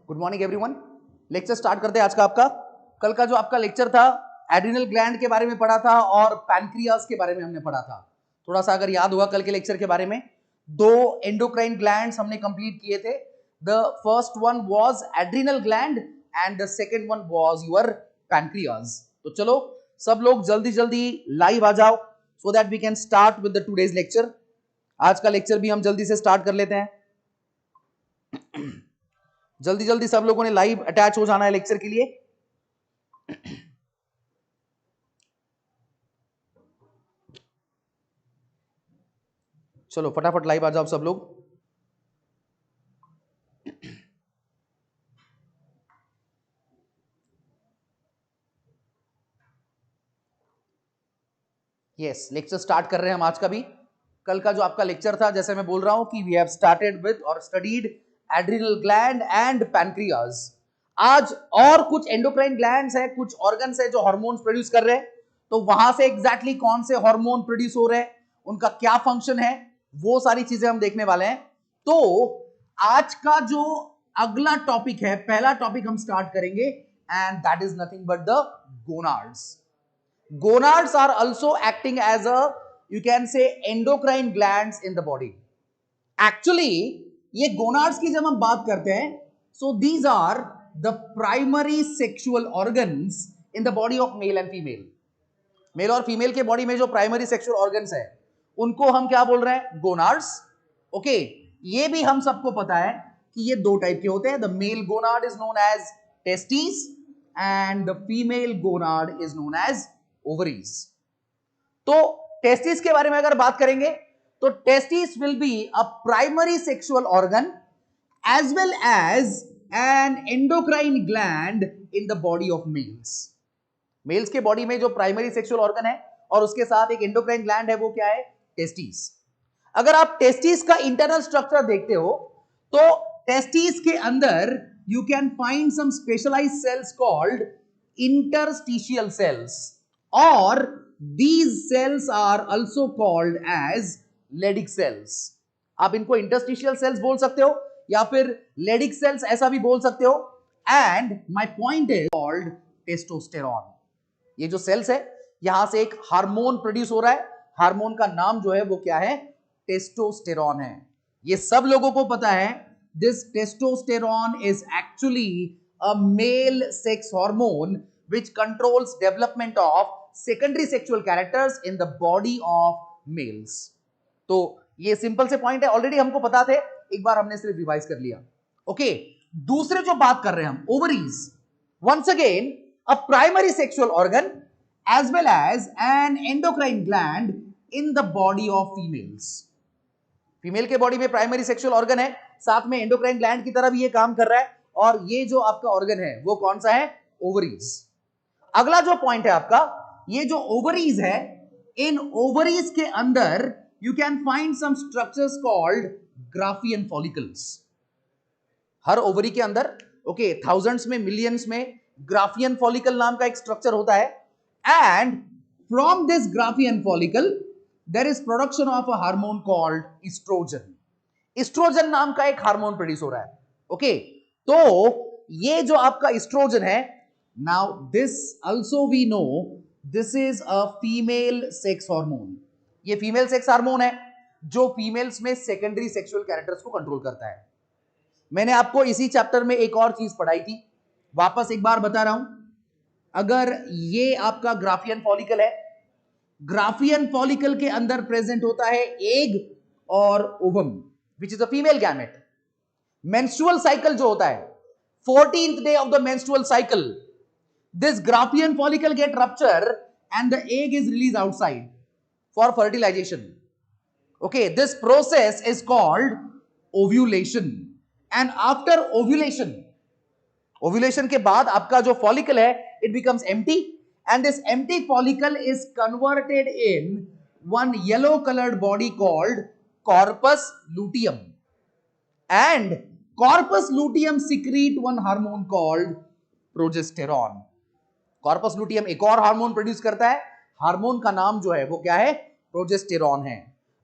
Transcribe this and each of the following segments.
Good morning everyone. Lecture start करते हैं आज का आपका। कल का जो आपका लेक्चर था एड्रिनल ग्लैंड के बारे में पढ़ा था और पैनक्रियास के बारे में हमने पढ़ा था। थोड़ा सा अगर याद हुआ कल के लेक्चर के बारे में, दो एंडोक्राइन ग्लैंड्स हमने कंप्लीट किए थे। The first one was adrenal gland and the second one was your pancreas. तो चलो सब लोग जल्दी जल्दी लाइव आ जाओ so that we can start with the today's lecture. आज का लेक्चर भी हम जल्दी से स्टार्ट कर लेते हैं। जल्दी जल्दी सब लोगों ने लाइव अटैच हो जाना है लेक्चर के लिए। चलो फटाफट लाइव आ जाओ सब लोग। यस, लेक्चर स्टार्ट कर रहे हैं हम आज का भी। कल का जो आपका लेक्चर था, जैसे मैं बोल रहा हूं कि वी हैव स्टार्टेड विद और studied adrenal gland and pancreas. आज और कुछ एंडोक्राइन ग्लैंड्स है, कुछ ऑर्गन्स है जो हार्मोन्स प्रोड्यूस कर रहे हैं। तो वहां से एग्जैक्टली कौन से हार्मोन प्रोड्यूस हो रहे हैं, उनका क्या फंक्शन है, वो सारी चीजें हम देखने वाले हैं। तो आज का जो अगला टॉपिक है, पहला टॉपिक हम स्टार्ट करेंगे and that is nothing but the gonads. Gonads are also acting as a, you can say, endocrine glands in the body. Actually, ये gonads की जब हम बात करते हैं, so these are the primary sexual organs in the body of male and female. Male और female के body में जो प्राइमरी सेक्सुअल ऑर्गन्स है, उनको हम क्या बोल रहे हैं? गोनाड्स। ओके, ये भी हम सबको पता है कि ये दो टाइप के होते हैं। The male gonad is known as testis and the female gonad is known as ovaries. तो टेस्टिस के बारे में अगर बात करेंगे तो testis will be a primary sexual organ as well as an endocrine gland in the body of males. Males के body में जो प्राइमरी सेक्सुअल ऑर्गन है और उसके साथ एक एंडोक्राइन ग्लैंड है, वो क्या है? टेस्टिस। अगर आप टेस्टिस का इंटरनल स्ट्रक्चर देखते हो तो टेस्टिस के अंदर you can find some specialised cells called interstitial cells, और these cells are also called as Leydig cells। आप इनको इंटरस्टिशियल सेल्स बोल सकते हो या फिर Leydig cells ऐसा भी बोल सकते हो। And my point is called testosterone. ये जो सेल्स है, यहां से एक हार्मोन प्रोड्यूस हो रहा है। हार्मोन का नाम जो है वो क्या है? टेस्टोस्टेरॉन है। ये सब लोगों को पता है। This testosterone is actually a male sex hormone which controls development of secondary sexual characters in the body of males। तो ये सिंपल से पॉइंट है, ऑलरेडी हमको पता थे, एक बार हमने सिर्फ रिवाइज कर लिया। ओके, दूसरे जो बात कर रहे हैं हम, ovaries, once again a primary sexual organ as well as an endocrine gland in the body of females। Female के बॉडी में प्राइमरी सेक्सुअल ऑर्गन है, साथ में एंडोक्राइन ग्लैंड की तरह भी ये काम कर रहा है, और ये जो आपका ऑर्गन है वो कौन सा है? ओवरीज। अगला जो पॉइंट है आपका, ये जो ओवरीज है, इन ओवरीज के अंदर you can find some structures called Graafian follicles. हर ओवरी के अंदर, ओके, थाउजेंड्स में, मिलियंस में ग्राफियन फॉलिकल नाम का एक स्ट्रक्चर होता है। And from this Graafian follicle there is production of a hormone called estrogen. Estrogen नाम का एक हार्मोन प्रोड्यूस हो रहा है। ओके, तो ये जो आपका इस्ट्रोजन है, now this also we know this is a female sex hormone। ये फीमेल सेक्स हार्मोन है जो फीमेल्स में सेकेंडरी सेक्सुअल कैरेक्टर्स को कंट्रोल करता है। मैंने आपको इसी चैप्टर में एक और चीज पढ़ाई थी, वापस एक बार बता रहा हूं। अगर ये आपका ग्राफियन फॉलिकल है, ग्राफियन फॉलिकल के अंदर प्रेजेंट होता है एग और ovum which is a female gamete. Menstrual cycle जो होता है, 14th day of the menstrual cycle, this graphian follicle get rupture and the egg is released outside for fertilization। Okay, this process is called ovulation। and after ovulation के बाद आपका जो follicle है, it becomes empty, and this empty follicle is converted in one yellow colored body called corpus luteum, and corpus luteum secrete one hormone called progesterone। Corpus luteum एक और hormone produce करता है, hormone का नाम जो है वो क्या है? प्रोजेस्टेरॉन है।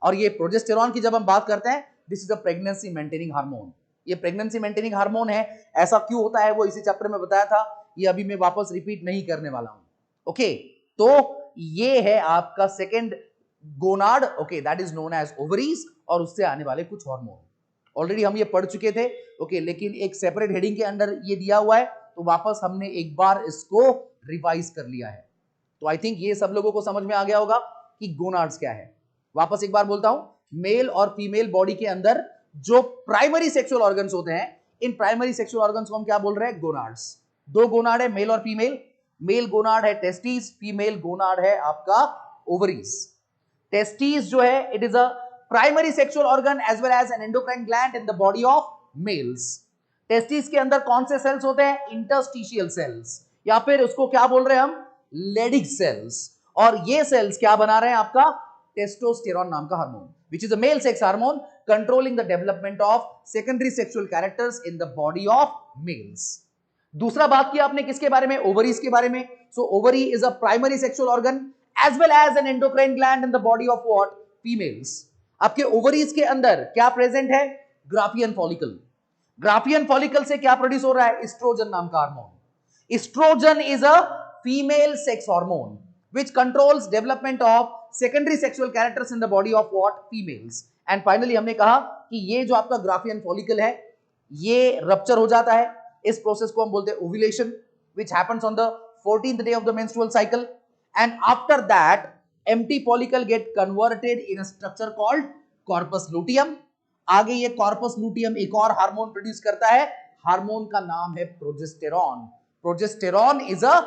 और ये प्रोजेस्टेरॉन की जब हम बात करते हैं, this is a pregnancy maintaining hormone. ये प्रेगनेंसी मेंटेनिंग हार्मोन है। ऐसा क्यों होता है वो इसी चैप्टर में बताया था, ये अभी मैं वापस रिपीट नहीं करने वाला हूं। ओके, तो ये है आपका second gonad, okay, that is known as ovaries, और उससे आने वाले कुछ हार्मोन ऑलरेडी हम ये पढ़ चुके थे। ओके, लेकिन एक सेपरेट हेडिंग के अंदर ये दिया हुआ है, तो वापस हमने एक बार इसको रिवाइज कर लिया है। तो आई थिंक ये सब लोगों को समझ में आ गया होगा कि गोनाड्स क्या है। वापस एक बार बोलता हूं, मेल और फीमेल बॉडी के अंदर जो प्राइमरी सेक्सुअल ऑर्गन्स होते हैं, इन प्राइमरी सेक्सुअल ऑर्गन्स को हम क्या बोल रहे हैं? गोनाड्स। दो गोनाड है, मेल और फीमेल। मेल गोनाड है टेस्टिस, फीमेल गोनाड है आपका ओवरीज। टेस्टिस जो है, it is a primary sexual organ as well as an endocrine gland in the body of males. Testis के अंदर कौन से सेल्स होते हैं? इंटरस्टिशियल सेल्स, या फिर उसको क्या बोल रहे हैं हम? Leydig cells. और ये सेल्स क्या बना रहे हैं? आपका टेस्टोस्टेरोन नाम का hormone, which is a male sex hormone controlling the development of secondary sexual characters in the body of males. दूसरा बात किया आपने किसके बारे में? ओवरीज के बारे में। So ovary is a primary sexual organ as well as an endocrine gland in the body of what? Females. आपके ओवरीज के अंदर क्या प्रेजेंट है? Graafian follicle. ग्राफियन फॉलिकल से क्या प्रोड्यूस हो रहा है? एस्ट्रोजन नाम का hormone. Estrogen is a female sex hormone which controls development of secondary sexual characters in the body of what? Females. And finally हमने कहा कि ये जो आपका ग्राफियन फॉलिकल है, ये रप्चर हो जाता है। इस प्रोसेस को हम बोलते हैं ovulation, which happens on the 14th day of the menstrual cycle. And after that, empty follicle get converted in a structure called corpus luteum. आगे ये corpus luteum एक और हार्मोन प्रोड्यूस करता है, हार्मोन का नाम है progesterone. Progesterone is a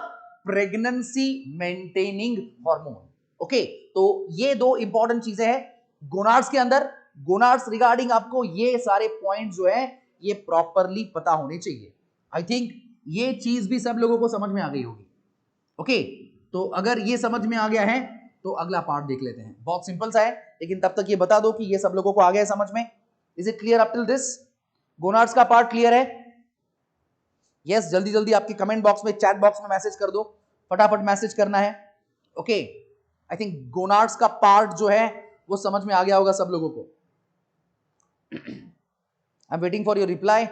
pregnancy maintaining hormone. Okay, तो ये दो इंपॉर्टेंट चीजें हैं गोनाड्स के अंदर। गोनाड्स रिगार्डिंग आपको ये सारे पॉइंट जो है ये प्रॉपरली पता होने चाहिए। आई थिंक ये चीज भी सब लोगों को समझ में आ गई होगी। ओके, तो अगर ये समझ में आ गया है तो अगला पार्ट देख लेते हैं। बहुत सिंपल सा है, लेकिन तब तक ये बता दो कि ये सब लोगों को आ गया है समझ में। Is it clear up till this? Gonads का पार्ट क्लियर है? यस, जल्दी जल्दी आपके कमेंट बॉक्स में, चैट बॉक्स में मैसेज कर दो, फटाफट मैसेज करना है। ओके, आई थिंक गोनाड्स का पार्ट जो है वो समझ में आ गया होगा सब लोगों को। I am waiting for your reply.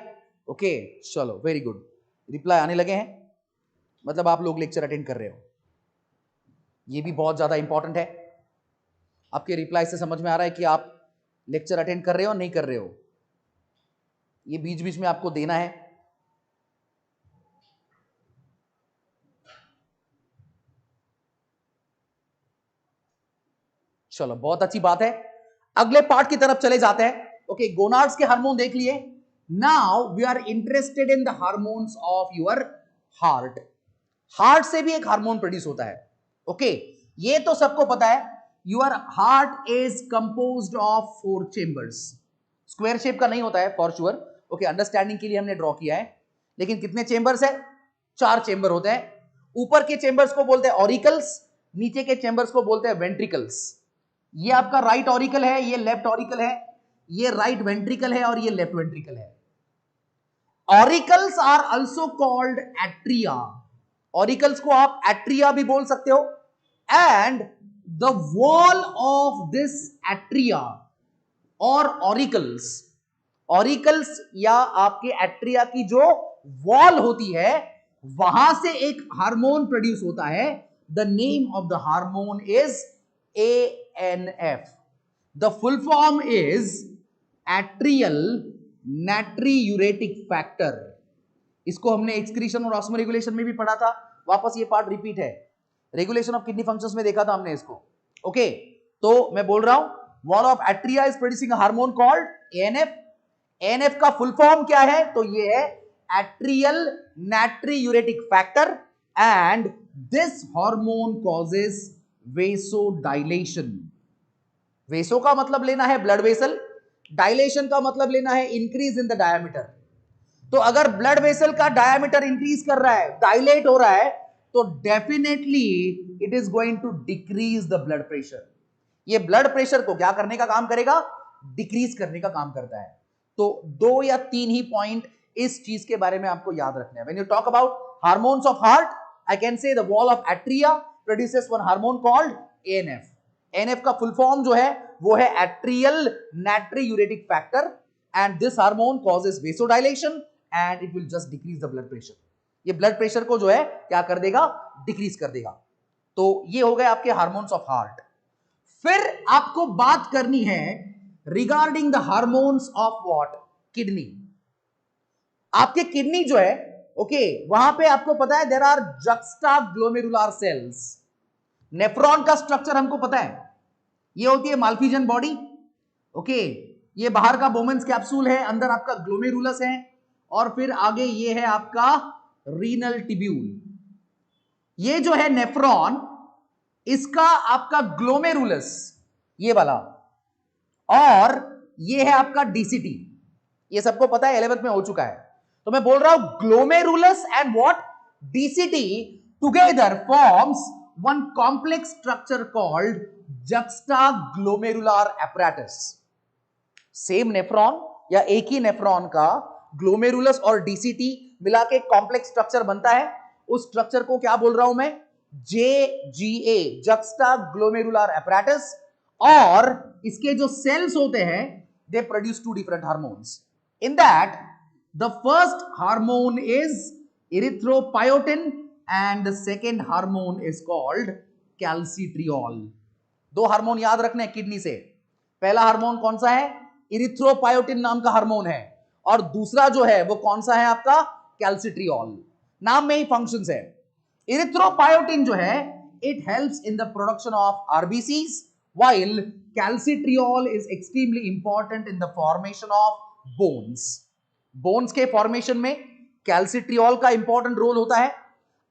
Okay, चलो, वेरी गुड, रिप्लाई आने लगे हैं, मतलब आप लोग लेक्चर अटेंड कर रहे हो। ये भी बहुत ज्यादा इंपॉर्टेंट है। आपके रिप्लाई से समझ में आ रहा है कि आप लेक्चर अटेंड कर रहे हो नहीं कर रहे हो। ये बीच बीच में आपको देना है। चलो, बहुत अच्छी बात है, अगले पार्ट की तरफ चले जाते हैं। ओके, गोनाड्स के हार्मोन देख लिए। Now we are interested in the hormones of your heart. Heart से भी एक हार्मोन प्रोड्यूस होता है। ओके, ये तो सबको पता है, your heart is composed of 4 chambers. Square shape का नहीं होता है फॉर श्योर। ओके, अंडरस्टैंडिंग के लिए हमने ड्रॉ किया है, लेकिन कितने चेंबर्स है? 4 चेंबर होते हैं। ऊपर के चेंबर्स को बोलते हैं ऑरिकल्स, नीचे के चेंबर्स को बोलते हैं वेंट्रिकल्स। ये आपका राइट ऑरिकल है, ये लेफ्ट ऑरिकल है, ये राइट वेंट्रिकल है और ये लेफ्ट वेंट्रिकल है। Auricles are also called atria. Auricles को आप एट्रिया भी बोल सकते हो। And the wall of this atria और ऑरिकल्स, ऑरिकल्स या आपके एट्रिया की जो वॉल होती है, वहां से एक हार्मोन प्रोड्यूस होता है। The name of the hormone is ANF. The full form is atrial natriuretic factor. इसको हमने एक्सक्रीशन और ऑस्मोरेगुलेशन में भी पढ़ा था, वापस ये पार्ट रिपीट है। रेगुलेशन ऑफ किडनी फंक्शंस में देखा था हमने इसको। ओके, तो मैं बोल रहा हूं, wall of atria is producing a hormone called ANF। ANF का फुल फॉर्म क्या है? तो ये है atrial natriuretic factor, and this hormone causes vasodilation. Vaso का मतलब लेना है ब्लड वेसल, डायलेशन का मतलब लेना है इंक्रीज इन द डायमीटर। तो अगर ब्लड वेसल का डायमीटर इंक्रीज कर रहा है, डायलेट हो रहा है, तो definitely it is going to decrease the blood pressure. ये ब्लड प्रेशर को क्या करने का काम करेगा? डिक्रीज करने का काम करता है। तो 2 या 3 ही पॉइंट इस चीज के बारे में आपको याद रखना है। When you talk about hormones of heart, I can say the wall of atria produces one hormone called ANF. ANF का फुल फॉर्म जो है वो है atrial natriuretic factor, and this hormone causes vasodilation and it will just decrease the blood pressure. ये blood pressure को जो है क्या कर देगा, डिक्रीज कर देगा. तो ये हो गए आपके हार्मोन्स ऑफ हार्ट. फिर आपको बात करनी है regarding the hormones of what, kidney. आपके किडनी जो है ओके, वहां पे आपको पता है there are juxtaglomerular cells. Nephron का स्ट्रक्चर हमको पता है, ये होती है माल्फिजन बॉडी. ओके, ये बाहर का बोमेंस कैप्सूल है, अंदर आपका ग्लोमेरुलस है, और फिर आगे ये है आपका रीनल टिब्यूल. ये जो है नेफ्रॉन, इसका आपका ग्लोमेरुलस ये वाला, और ये है आपका डीसीटी. ये सबको पता है, 11th में हो चुका है. तो मैं बोल रहा हूं glomerulus and what, DCT together forms one complex structure called juxtaglomerular apparatus. Same nephron या एक ही नेफ्रॉन का ग्लोमेरुलस और डीसीटी मिला के कॉम्प्लेक्स स्ट्रक्चर बनता है. उस स्ट्रक्चर को क्या बोल रहा हूं मैं, JGA, जक्स्टाग्लोमेरुलर apparatus. और इसके जो सेल्स होते हैं they produce 2 different hormones. In that the first hormone is erythropoietin and the second hormone is called calcitriol. 2 hormone याद रखने किडनी से. पहला हार्मोन कौन सा है, इरिथ्रोपायोटिन नाम का हार्मोन है, और दूसरा जो है वो कौन सा है आपका, कैल्सिट्रियोल. नाम में ही फंक्शंस है. इरिथ्रोपायोटिन जो है it helps in the production of RBCs, while calcitriol is extremely important in the formation of bones. Bones के फॉर्मेशन में कैल्सिट्रियोल का इंपॉर्टेंट रोल होता है.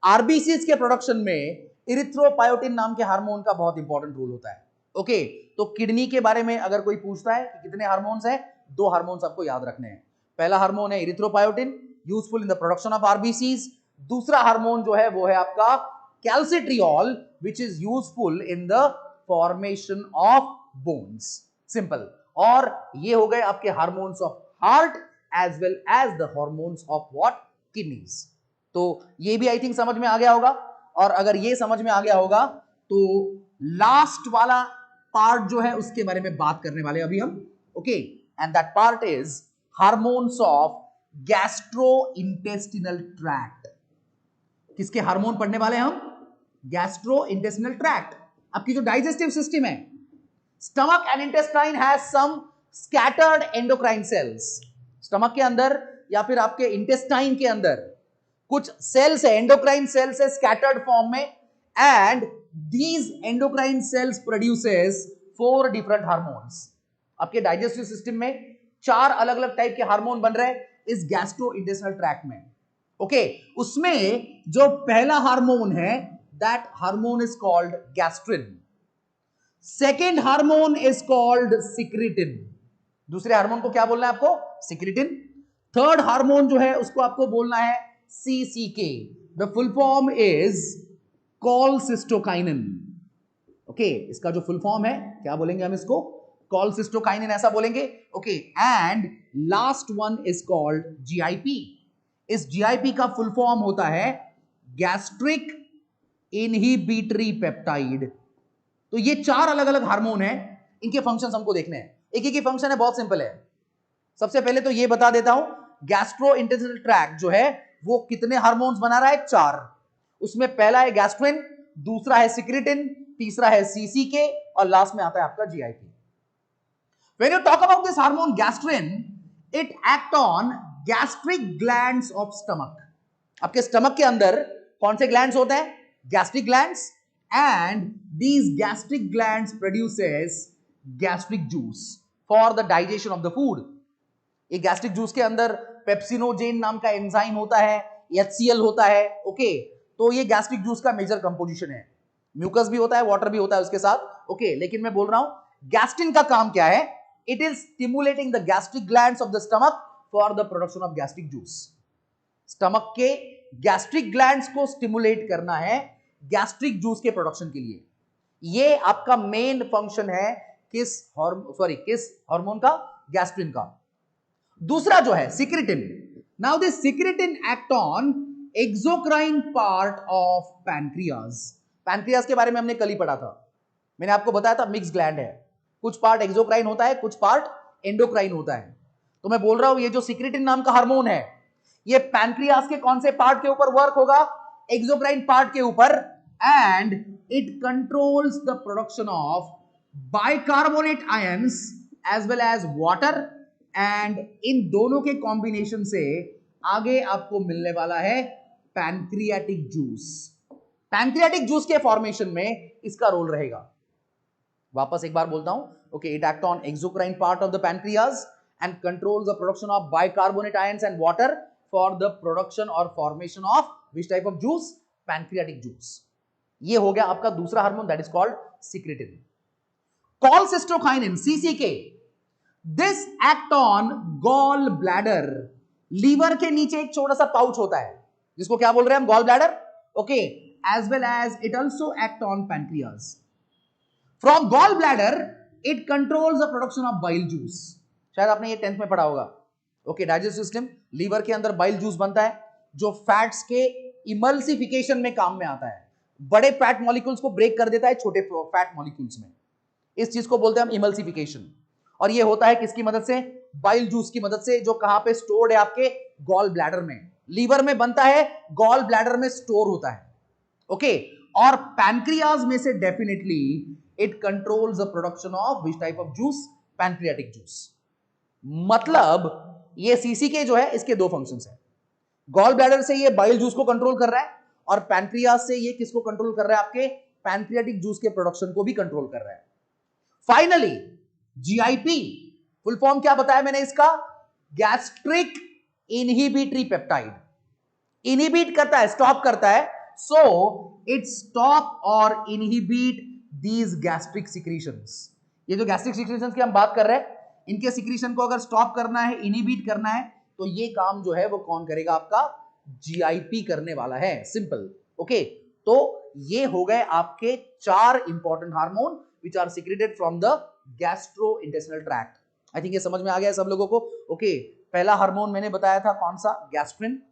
आरबीसीज के प्रोडक्शन में इरिथ्रोपायोटिन नाम के हार्मोन का बहुत इंपॉर्टेंट रोल होता है. ओके, तो किडनी के बारे में अगर कोई पूछता है कि कितने हार्मोन्स हैं, 2 हार्मोन्स आपको याद रखने हैं. पहला हार्मोन है erythropoietin, useful in the production of RBCs. दूसरा हार्मोन जो है वो है आपका calcitriol, which is useful in the formation of bones. Simple. और ये हो गए आपके hormones of heart as well as the hormones of what, kidneys. तो ये भी आई थिंक समझ में आ गया होगा. और अगर ये समझ में आ गया होगा तो लास्ट वाला पार्ट जो है उसके बारे में बात करने वाले अभी हम. Okay, and that part is hormones of gastrointestinal tract. किसके हार्मोन पढ़ने वाले हम, गैस्ट्रोइंटेस्टिनल ट्रैक्ट. आपकी जो डाइजेस्टिव सिस्टम है, stomach and intestine has some scattered endocrine cells. Stomach के अंदर या फिर आपके इंटेस्टाइन के अंदर कुछ सेल्स है, एंडोक्राइन सेल्स है स्कैटर्ड फॉर्म में, and these endocrine cells produces 4 different hormones. आपके डाइजेस्टिव सिस्टम में 4 अलग अलग टाइप के हार्मोन बन रहे हैं इस गैस्ट्रोइंटेस्टिनल ट्रैक्ट में. ओके, उसमें जो पहला हार्मोन है that hormone is called gastrin. Second hormone is called secretin. दूसरे हार्मोन को क्या बोलना है आपको, सिक्रेटिन. थर्ड हार्मोन जो है उसको आपको बोलना है CCK. The full form is cholecystokinin. Okay, इसका जो फुल फॉर्म है क्या बोलेंगे हम इसको, कोलसिस्टोकाइनिन ऐसा बोलेंगे. Okay, and last one is called GIP. इस GIP का फुल फॉर्म होता है गैस्ट्रिक इनहिबिटरी पेप्टाइड. तो ये 4 अलग अलग हार्मोन है, इनके फंक्शंस हमको देखने हैं. एक ही फंक्शन है, बहुत सिंपल है. सबसे पहले तो ये बता देता हूं, गैस्ट्रोइंटेस्टिनल ट्रैक्ट जो है वो कितने हार्मोन्स बना रहा है, 4. उसमें पहला है गैस्ट्रिन, दूसरा है सिक्रेटिन, तीसरा है CCK, और लास्ट में आता है आपका GIP. When you talk about this hormone gastrin, it act on gastric glands of stomach. आपके स्टमक के अंदर कौन से ग्लैंड्स होते हैं, gastric glands, and these gastric glands produces gastric juice for the digestion of the food. ये gastric juice के अंदर पेप्सिनोजेन नाम का एंजाइम होता है, HCl होता है. ओके, तो ये गैस्ट्रिक जूस का मेजर कंपोजिशन है. म्यूकस भी होता है, वाटर भी होता है उसके साथ. ओके, लेकिन मैं बोल रहा हूं गैस्ट्रिन का काम क्या है, it is stimulating the gastric glands of the stomach for the production of gastric juice. Stomach के गैस्ट्रिक ग्लैंड्स को स्टिमुलेट करना है गैस्ट्रिक जूस के प्रोडक्शन के लिए. ये आपका मेन फंक्शन है किस हार्मोन का, गैस्ट्रिन का. दूसरा जो है secretin. Now this secretin act on exocrine part of pancreas. Pancreas के बारे में हमने कल ही पढ़ा था. मैंने आपको बताया था मिक्स ग्लैंड है, कुछ पार्ट एक्सोक्राइन होता है, कुछ पार्ट एंडोक्राइन होता है. तो मैं बोल रहा हूं ये जो सिक्रेटिन नाम का हार्मोन है ये पैनक्रियास के कौन से पार्ट के ऊपर वर्क होगा? एक्सोक्राइन पार्ट के ऊपर, and it controls the production of bicarbonate ions as well as water, and इन दोनों के कॉम्बिनेशन से आगे आपको मिलने वाला है पैनक्रियाटिक जूस। पैनक्रियाटिक जूस के फॉर्मेशन में इसका रोल रहेगा। वापस एक बार बोलता हूं, okay, it act on exocrine part of the pancreas and controls the production of bicarbonate ions and water for the production or formation of which type of juice? Pancreatic juice. ये हो गया आपका दूसरा hormone, that is called secretin. Cholecystokinin, CCK. This act on gall bladder. Liver के नीचे एक छोटा सा पाउच होता है जिसको क्या बोल रहे हैं हम? Gall bladder. Okay, as well as it also act on pancreas. From gall bladder, it controls the production of bile juice. शायद आपने ये 10th में पढ़ा होगा. ओके, डाइजेस्टिव सिस्टम, लीवर के अंदर बाइल जूस बनता है जो फैट्स के इमल्सिफिकेशन में काम में आता है. बड़े फैट मॉलिक्यूल्स को ब्रेक कर देता है छोटे फैट मॉलिक्यूल्स में. इस चीज को बोलते हैं हम इमल्सिफिकेशन. और ये होता है किसकी मदद से? बाइल जूस की मदद से, जो कहां पे स्टोर्ड है? आपके गॉल ब्लैडर में. लीवर में बनता है, गॉल ब्लैडर में स्टोर होता है. ओके, और पैनक्रियाज में से definitely it controls the production of which type of juice? Pancreatic juice. मतलब ये सीसीके जो है इसके दो फंक्शंस हैं. गॉल ब्लैडर से ये बाइल जूस को कंट्रोल कर रहा है और पैनक्रियास से ये किसको कंट्रोल कर रहा है? आपके पैनक्रियाटिक जूस के प्रोडक्शन को भी कंट्रोल कर रहा है. फाइनली जीआईपी, फुल फॉर्म क्या बताया मैंने इसका? Gastric inhibitory peptide. इनहिबिट करता है, स्टॉप करता है. सो इट स्टॉप और इनहिबिट दीज गैस्ट्रिक सिक्रीशंस. ये जो गैस्ट्रिक सिक्रीशंस की हम बात कर रहे हैं, इनके सिक्रीशन को अगर स्टॉप करना है, इनहिबिट करना है, तो ये काम जो है वो कौन करेगा? आपका जीआईपी करने वाला है. सिंपल. ओके, तो ये हो गए आपके 4 important hormone which are secreted from the gastrointestinal tract. I think ये समझ में आ गया सब लोगों को. ओके, पहला हार्मोन मैंने बताया था कौन सा? Gastrin,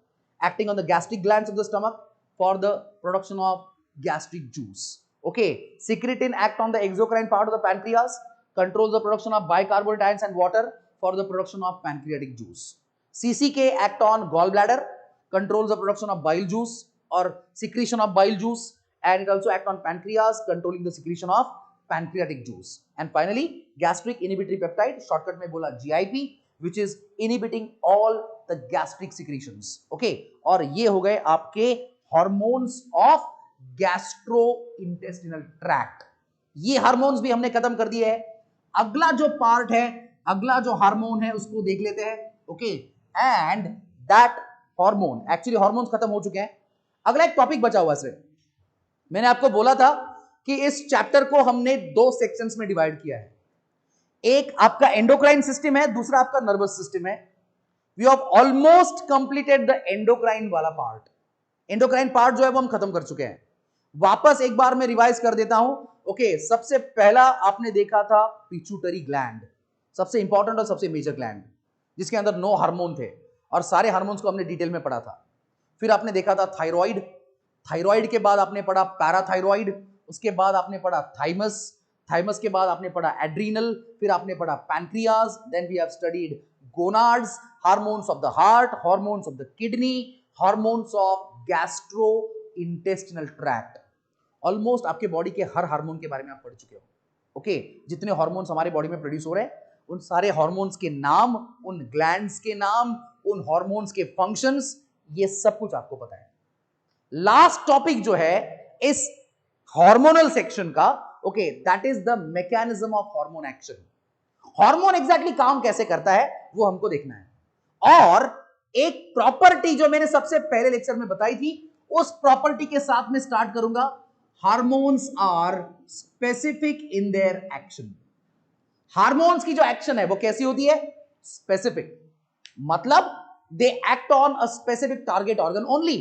acting on the gastric glands of the stomach for the production of gastric juice. Okay, secretin act on the exocrine part of the pancreas, controls the production of bicarbonate ions and water for the production of pancreatic juice. CCK act on gallbladder, controls the production of bile juice or secretion of bile juice, and it also act on pancreas, controlling the secretion of pancreatic juice. And finally, gastric inhibitory peptide, shortcut में बोला GIP, which is inhibiting all the gastric secretions. Okay, और ये हो गए आपके hormones of gastrointestinal tract. ये hormones भी हमने खत्म कर दिए हैं. अगला जो पार्ट है, अगला जो हार्मोन है उसको देख लेते हैं. Okay, and that hormone, actually hormones खत्म हो चुके हैं. अगला एक टॉपिक बचा हुआ है. मैंने आपको बोला था कि इस चैप्टर को हमने 2 सेक्शंस में डिवाइड किया है. एक आपका एंडोक्राइन सिस्टम है, दूसरा आपका नर्वस सिस्टम है. We have almost completed the endocrine वाला पार्ट. एंडोक्राइन पार्ट जो है वो हम खत्म कर चुके हैं. वापस एक बार मैं रिवाइज कर देता हूं. ओके, सबसे पहला आपने देखा था पिट्यूटरी ग्लैंड, सबसे इंपॉर्टेंट और सबसे मेजर ग्लैंड, जिसके अंदर 9 हार्मोन थे और सारे हार्मोन्स को हमने डिटेल में पढ़ा था. फिर आपने देखा था थायराइड. थायराइड के बाद आपने पढ़ा पैराथायराइड. उसके बाद आपने पढ़ा थाइमस. थाइमस के बाद आपने पढ़ा एड्रीनल. फिर आपने पढ़ा pancreas. Then we have studied gonads, hormones of the heart, hormones of the kidney, hormones of gastrointestinal tract. Almost आपके बॉडी के हर हार्मोन के बारे में आप पढ़ चुके हो. ओके, जितने हार्मोन्स हमारे बॉडी में प्रोड्यूस हो रहे हैं उन सारे हार्मोन्स के नाम, उन ग्लैंड्स के नाम, उन हार्मोन्स के फंक्शंस, ये सब कुछ आपको पता है. लास्ट टॉपिक जो है इस हार्मोनल सेक्शन का, okay, that is the mechanism of hormone action. Hormone exactly काम कैसे करता है वो हमको देखना है. और एक प्रॉपर्टी जो मैंने सबसे पहले लेक्चर में बताई थी, उस प्रॉपर्टी के साथ में स्टार्ट करूंगा. Hormones are specific in their action. Hormones की जो एक्शन है वो कैसी होती है? स्पेसिफिक. मतलब they act on a specific target organ only.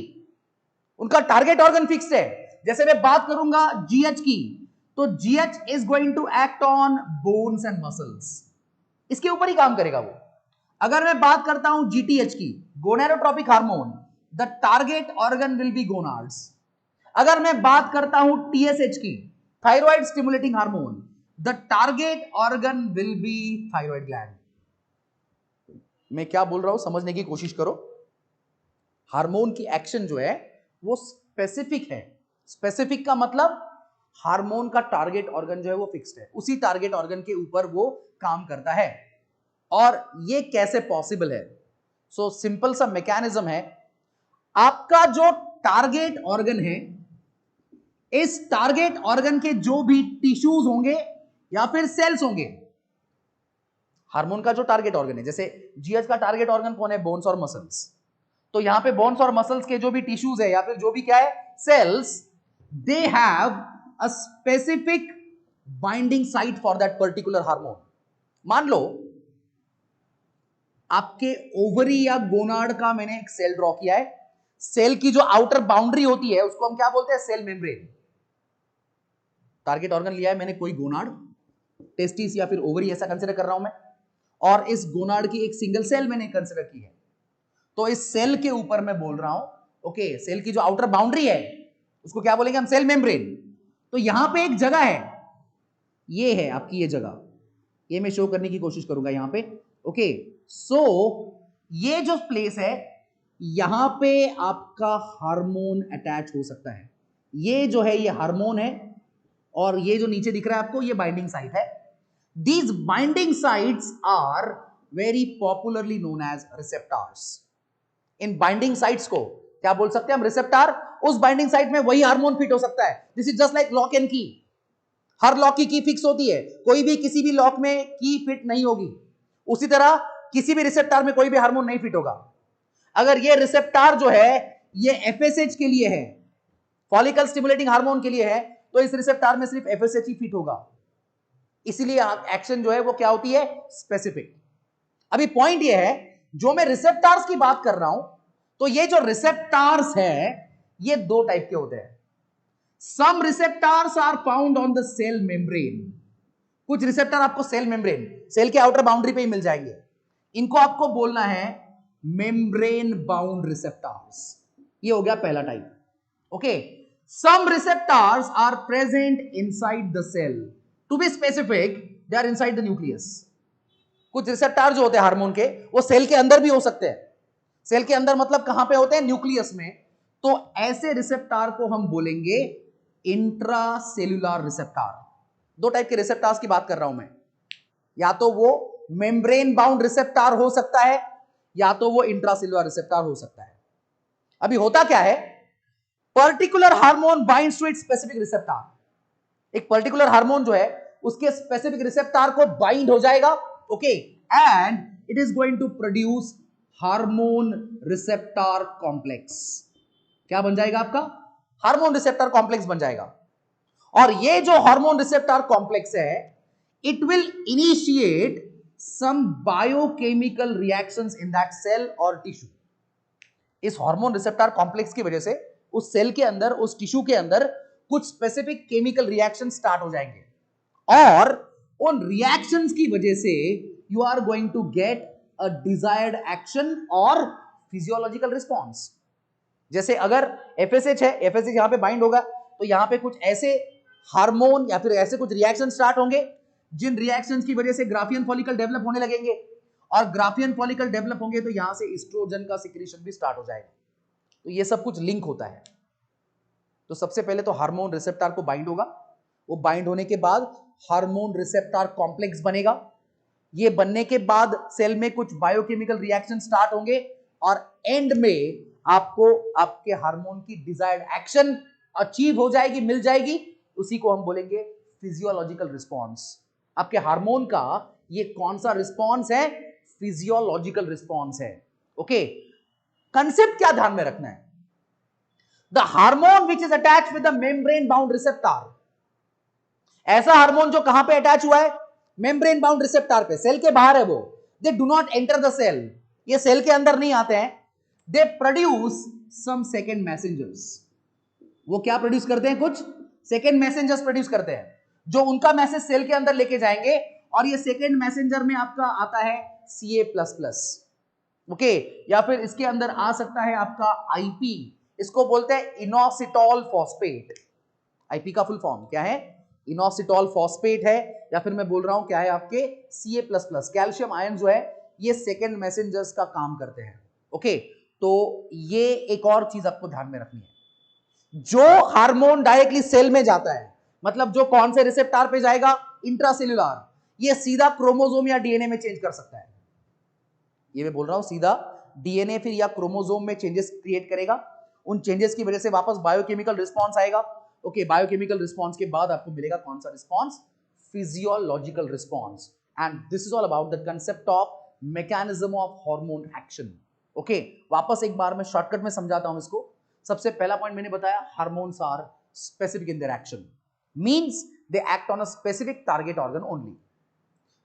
उनका टारगेट ऑर्गन फिक्स्ड है. जैसे मैं बात करूंगा जीएच की, तो GH is going to act on bones and muscles. इसके ऊपर ही काम करेगा वो. अगर मैं बात करता हूं जीटीएच की, gonadotropic hormone, the target organ will be gonads. अगर मैं बात करता हूं टीएसएच की, thyroid stimulating hormone, the target organ will be thyroid gland. मैं क्या बोल रहा हूं समझने की कोशिश करो। हार्मोन की एक्शन जो है वो स्पेसिफिक है। स्पेसिफिक का मतलब हार्मोन का टारगेट ऑर्गन जो है वो फिक्स्ड है, उसी टारगेट ऑर्गन के ऊपर वो काम करता है। और ये कैसे पॉसिबल है? सो सिंपल सा मैकेनिज्म है। आपका जो टारगेट ऑर्गन है, इस टारगेट ऑर्गन के जो भी टिश्यूज होंगे या फिर सेल्स होंगे, हार्मोन का जो टारगेट ऑर्गन है, जैसे जीएच का टारगेट ऑर्गन कौन है? बोन्स और मसल्स। तो यहां पे बोन्स और मसल्स के जो भी टिश्यूज है या फिर जो भी क्या है cells, they have a specific binding site for that particular hormone. मान लो आपके ओवरी या गोनाड का मैंने एक सेल ड्रॉ किया है। सेल की जो आउटर बाउंड्री होती है उसको हम क्या बोलते हैं? Cell membrane. टारगेट ऑर्गन लिया है मैंने कोई गोनाड, टेस्टिस या फिर ओवरी ऐसा कंसीडर कर रहा हूं मैं, और इस गोनाड की एक सिंगल सेल मैंने कंसीडर की है। तो इस सेल के ऊपर मैं बोल रहा हूं ओके, सेल की जो आउटर बाउंड्री है उसको क्या बोलेंगे हम? Cell membrane. तो यहां पे एक जगह है, ये है आपकी ये जगह, ये मैं शो करने की कोशिश करूंगा यहां पे। ओके, सो ये जो प्लेस है यहां पे आपका हार्मोन अटैच हो सकता है। ये जो है ये हार्मोन है, और ये जो नीचे दिख रहा है आपको ये बाइंडिंग साइट है। These binding sites are very popularly known as receptors. In binding sites को क्या बोल सकते हैं हम? रिसेप्टर। उस बाइंडिंग साइट में वही हार्मोन फिट हो सकता है। This is just like lock and की। हर लॉक की फिक्स होती है, कोई भी किसी भी लॉक में की फिट नहीं होगी। उसी तरह किसी भी रिसेप्टर में कोई भी हार्मोन नहीं फिट होगा। अगर ये रिसेप्टर जो है ये एफएसएच के लिए है, फॉलिकल स्टिमुलेटिंग हार्मोन के लिए है, तो इस रिसेप्टर में सिर्फ एफएसएच ही फिट होगा। इसीलिए एक्शन जो है वो क्या होती है? स्पेसिफिक। अभी पॉइंट ये है, जो मैं रिसेप्टर्स की बात कर रहा हूं, तो ये जो रिसेप्टर्स है ये दो टाइप के होते हैं। Some receptors are found on the cell membrane. कुछ रिसेप्टर आपको सेल मेम्ब्रेन, सेल के आउटर बाउंड्री पे ही मिल जाएंगे। इनको आपको बोलना है मेम्ब्रेन बाउंड रिसेप्टर्स। ये हो गया पहला type. Okay, some receptors are present inside the cell. To be specific, they are inside the nucleus. कुछ रिसेप्टर जो होते हैं हार्मोन के वो सेल के अंदर भी हो सकते हैं। सेल के अंदर मतलब कहां पे होते हैं? न्यूक्लियस में। तो ऐसे रिसेप्टर को हम बोलेंगे इंट्रासेल्युलर रिसेप्टर। दो टाइप के रिसेप्टर्स की बात कर रहा हूं मैं, या तो वो मेम्ब्रेन बाउंड रिसेप्टर हो सकता है या तो वो इंट्रासेल्युलर रिसेप्टर हो सकता है। अभी होता क्या है, particular hormone binds to its specific receptor. एक पर्टिकुलर हार्मोन जो है उसके स्पेसिफिक रिसेप्टर को बाइंड हो जाएगा, okay, and it is going to produce hormone receptor complex. क्या बन जाएगा आपका? हार्मोन रिसेप्टर कॉम्प्लेक्स बन जाएगा। और ये जो हार्मोन रिसेप्टर कॉम्प्लेक्स है, it will initiate some biochemical reactions in that cell और टिश्यू। इस हार्मोन रिसेप्टर कॉम्प्लेक्स की वजह से उस सेल के अंदर, उस टिश्यू के अंदर कुछ स्पेसिफिक केमिकल रिएक्शन स्टार्ट हो जाएंगे, और उन रिएक्शंस की वजह से you are going to get a desired action और फिजियोलॉजिकल रिस्पॉन्स। जैसे अगर एफएसएच है, एफएसएच यहां पे बाइंड होगा, तो यहां पे कुछ ऐसे हार्मोन या फिर ऐसे कुछ रिएक्शन स्टार्ट होंगे जिन रिएक्शंस की वजह से ग्राफियन फॉलिकल डेवलप होने लगेंगे, और ग्राफियन फॉलिकल डेवलप होंगे तो यहां से एस्ट्रोजन का सिक्रीशन भी स्टार्ट हो जाएगा। तो ये सब कुछ लिंक होता है। तो सबसे पहले तो हार्मोन रिसेप्टर को बाइंड होगा, वो बाइंड होने के बाद हार्मोन रिसेप्टर कॉम्प्लेक्स बनेगा। ये बनने के बाद सेल में कुछ बायोकेमिकल रिएक्शन स्टार्ट होंगे, और एंड में आपको आपके हार्मोन की डिजायर्ड एक्शन अचीव हो जाएगी, मिल जाएगी। उसी को हम बोलेंगे फिजियोलॉजिकल रिस्पॉन्स। आपके हार्मोन का ये कौन सा रिस्पॉन्स है? फिजियोलॉजिकल रिस्पॉन्स है। ओके, कंसेप्ट क्या ध्यान में रखना है? The hormone which is attach with the membrane bound receptor, ऐसा हार्मोन जो कहां पे अटैच हुआ है? मेम्ब्रेन बाउंड रिसेप्टर पे, सेल के बाहर है वो। They do not enter the cell, ये सेल के अंदर नहीं आते हैं। They produce some second messengers. वो क्या प्रोड्यूस करते हैं? कुछ सेकेंड मैसेंजर्स प्रोड्यूस करते हैं, जो उनका मैसेज सेल के अंदर लेके जाएंगे, और ये सेकेंड मैसेंजर में आपका आता है Ca++, ओके, या फिर इसके अंदर आ सकता है आपका आईपी। इसको बोलते हैं इनोसिटॉल फॉस्फेट। आईपी का फुल फॉर्म क्या है? इनोसिटॉल फॉस्फेट है, या फिर मैं बोल रहा हूं क्या है आपके Ca++। कैल्शियम आयन जो है ये सेकेंड मैसेंजर्स का काम करते हैं। ओके, तो ये एक और चीज आपको ध्यान में रखनी है। जो हार्मोन डायरेक्टली सेल में जाता है, मतलब जो कौन से रिसेप्टर पे जाएगा, इंट्रासेल्युलर, ये सीधा क्रोमोसोम या डीएनए में चेंज कर सकता है। ये मैं बोल रहा हूं सीधा डीएनए फिर या क्रोमोसोम में चेंजेस क्रिएट करेगा, उन चेंजेस की वजह से वापस बायोकेमिकल रिस्पॉन्स आएगा। ओके, बायोकेमिकल रिस्पॉन्स के बाद आपको मिलेगा कौन सा response, physiological response. And this is all about the concept of mechanism of hormone action. Okay, वापस एक बार मैं शॉर्टकट में समझाता हूं इसको। सबसे पहला पॉइंट मैंने बताया, hormones are specific in their action, means they act on a specific target organ only.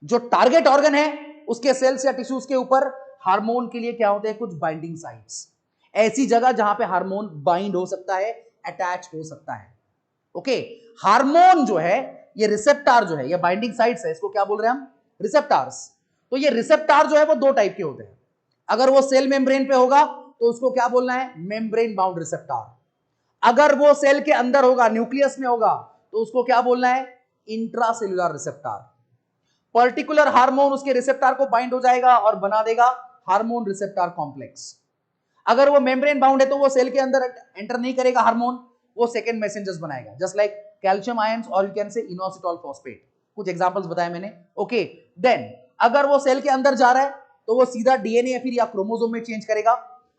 जो टारगेट ऑर्गन है उसके सेल्स या टिश्यूज के ऊपर हार्मोन के लिए क्या होते हैं, कुछ बाइंडिंग साइट्स, ऐसी जगह जहां पे हार्मोन बाइंड हो सकता है, अटैच हो सकता है। ओके, हार्मोन जो है, ये रिसेप्टर जो है, ये बाइंडिंग साइट्स है, इसको क्या बोल रहे हैं हम, रिसेप्टर्स। तो ये रिसेप्टर जो है वो दो टाइप के होते हैं। अगर वो सेल मेम्ब्रेन पे होगा तो उसको क्या बोलना है, मेम्ब्रेन बाउंड रिसेप्टर। अगर वो सेल के अंदर होगा, न्यूक्लियस में होगा, तो उसको क्या बोलना है, इंट्रासेल्युलर रिसेप्टर। पर्टिकुलर हार्मोन उसके रिसेप्टर को बाइंड हो जाएगा और बना देगा हार्मोन रिसेप्टर कॉम्प्लेक्स। अगर वो मेम्ब्रेन बाउंड है तो वो सेल के अंदर एंटर नहीं करेगा हार्मोन, वो सेकंड मैसेंजर्स बनाएगा, जस्ट लाइक कैल्शियम आयंस और you can say inositol phosphate. कुछ एग्जांपल्स बताए मैंने। ओके, देन अगर वो सेल के अंदर जा रहा है तो वो सीधा डीएनए फिर या क्रोमोसोम में चेंज करेगा,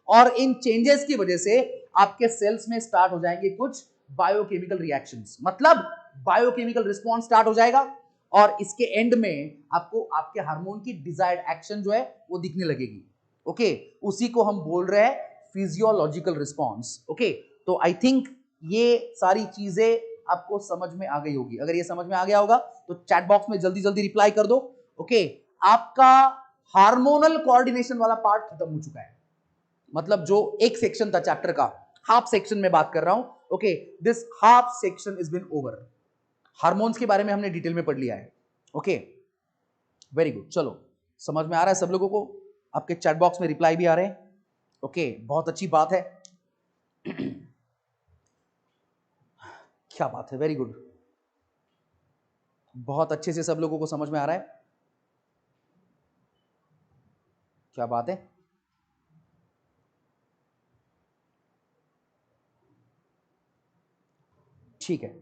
और इन चेंजेस की वजह से आपके सेल्स में स्टार्ट हो जाएंगे कुछ बायोकेमिकल रिएक्शंस, मतलब बायोकेमिकल रिस्पॉन्स स्टार्ट हो जाएगा, और इसके एंड में आपको आपके हार्मोन की डिजायर्ड एक्शन जो है वो दिखने लगेगी। ओके, उसी को हम बोल रहे हैं फिजियोलॉजिकल रिस्पॉन्स। ओके, तो आई थिंक ये सारी चीजें आपको समझ में आ गई होगी। अगर ये समझ में आ गया होगा तो चैट बॉक्स में जल्दी जल्दी रिप्लाई कर दो। ओके, आपका हार्मोनल कोऑर्डिनेशन वाला पार्ट खत्म हो चुका है, मतलब जो एक सेक्शन था चैप्टर का, हाफ सेक्शन में बात कर रहा हूं। Okay, this half section is been over. Hormones के बारे में हमने डिटेल में पढ़ लिया है। Okay, very good. चलो, समझ में आ रहा है सब लोगों को? आपके चैट बॉक्स में रिप्लाई भी आ रहे हैं। ओके, बहुत अच्छी बात है। क्या बात है, वेरी गुड, बहुत अच्छे से सब लोगों को समझ में आ रहा है। क्या बात है। ठीक है,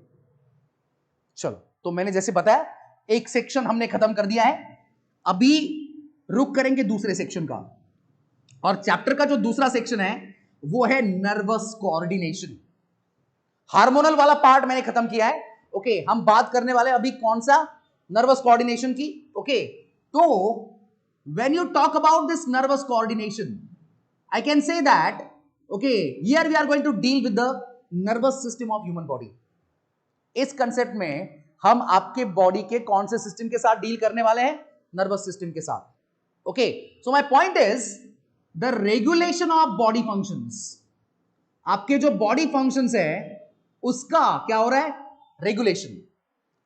चलो, तो मैंने जैसे बताया एक सेक्शन हमने खत्म कर दिया है, अभी रुक करेंगे दूसरे सेक्शन का। और चैप्टर का जो दूसरा सेक्शन है वो है नर्वस कोऑर्डिनेशन। हार्मोनल वाला पार्ट मैंने खत्म किया है। ओके, हम बात करने वाले अभी कौन सा, नर्वस कोऑर्डिनेशन की। ओके, तो when you talk about this nervous coordination, I can say that okay, here we are going to deal with the nervous system of human body. इस कंसेप्ट में हम आपके बॉडी के कौन से सिस्टम के साथ डील करने वाले हैं, नर्वस सिस्टम के साथ। Okay, so my point is the regulation of body functions. आपके जो बॉडी फंक्शंस है उसका क्या हो रहा है, regulation.